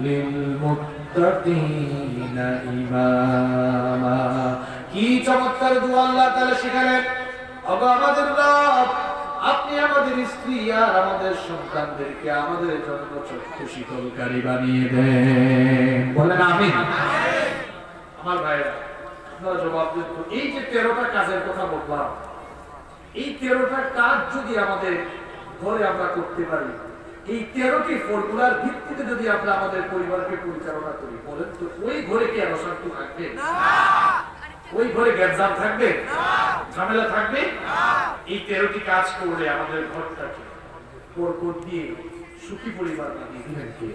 লিল মুত্তাকিনা ইমামা। কি চমৎকার দোয়া আল্লাহ তাআলা শেখালেন। ওগো আমাদের রব, আপনি আমাদের স্ত্রী আর আমাদের সন্তানদেরকে আমাদের জন্য চক্ষু শীতলকারী বানিয়ে দেন। বলেন আমিন। আমার ভাইরা, আপনারা জবাব দেন তো, এই যে 13টা কাজের কথা বললাম, এই 13টা কাজ যদি আমাদের ঘরে আমরা করতে পারি, এই 13টি ফর্মুলার ভিত্তিতে যদি আমরা আমাদের পরিবারকে পরিচালনা করি, বলেন তো ওই ঘরে কি আর অশান্তি থাকবে? ওই ঘরে গ্যাঞ্জাম থাকবে? ঝামেলা থাকবে? এই 13টি কাজ করলে আমাদের ঘরটাকে বরকত দিয়ে সুখী পরিবার বানিয়ে দিবেন কে?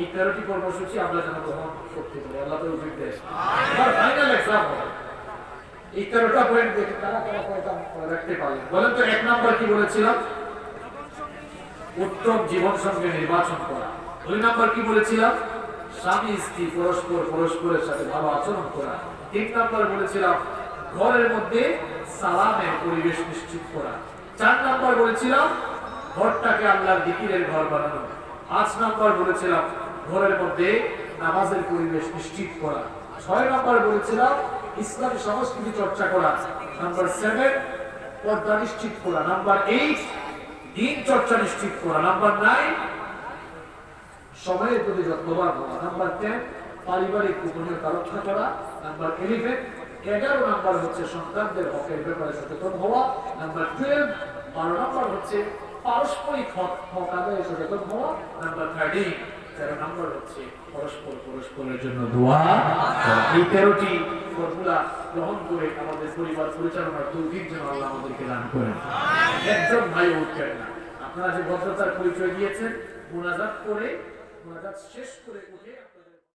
এই 13টি কর্মসূচি আমরা যেন গ্রহণ করতে পারি, আল্লাহ তৌফিক দেন। এবার ফাইনাল এক্সাম হবে, এই 13টা পয়েন্ট দেখে কারা কারা কয়টা রাখতে পারলেন বলেন তো। 1 নাম্বার কি বলেছিলাম? উত্তম জীবন সঙ্গে নির্বাচন করা। 2 নাম্বার কি বলেছিলাম? স্বামী স্ত্রী পরস্পরের সাথে ভালো আচরণ করা। 3 নাম্বার বলেছিলাম ঘরের মধ্যে সালামের পরিবেশ নিশ্চিত করা। 4 নাম্বার বলেছিলাম ঘরটাকে আল্লাহর জিকিরের ঘর বানানো। 5 নাম্বার বলেছিলাম ঘরের মধ্যে নামাজের পরিবেশ নিশ্চিত করা। 6 নাম্বার বলেছিলাম ইসলামী সংস্কৃতি চর্চা করা। নাম্বার 7 পর্দা নিশ্চিত করা। নাম্বার 8 দিন চর্চা নিশ্চিত করা। নাম্বার 9 সময়ের প্রতি যত্নবান হওয়া। নাম্বার 10 পারিবারিক গোপনীয়তা রক্ষা করা। নাম্বার 11 নাম্বার হচ্ছে সন্তানদের হকের ব্যাপারে সচেতন হওয়া। নাম্বার 12 নাম্বার হচ্ছে পারস্পরিক হক আদায়ে সচেতন হওয়া। নাম্বার 13 নাম্বার হচ্ছে পরস্পরের জন্য দোয়া করা। এই 13টি ফর্মুলা গ্রহণ করে আমাদের পরিবার পরিচালনার তৌফিক যেন আল্লাহ আমাদেরকে দান করেন। একজন ভাই উঠবেন না, আপনারা যে ভদ্রতার পরিচয় দিয়েছেন, মুনাজাত শেষ করে উঠে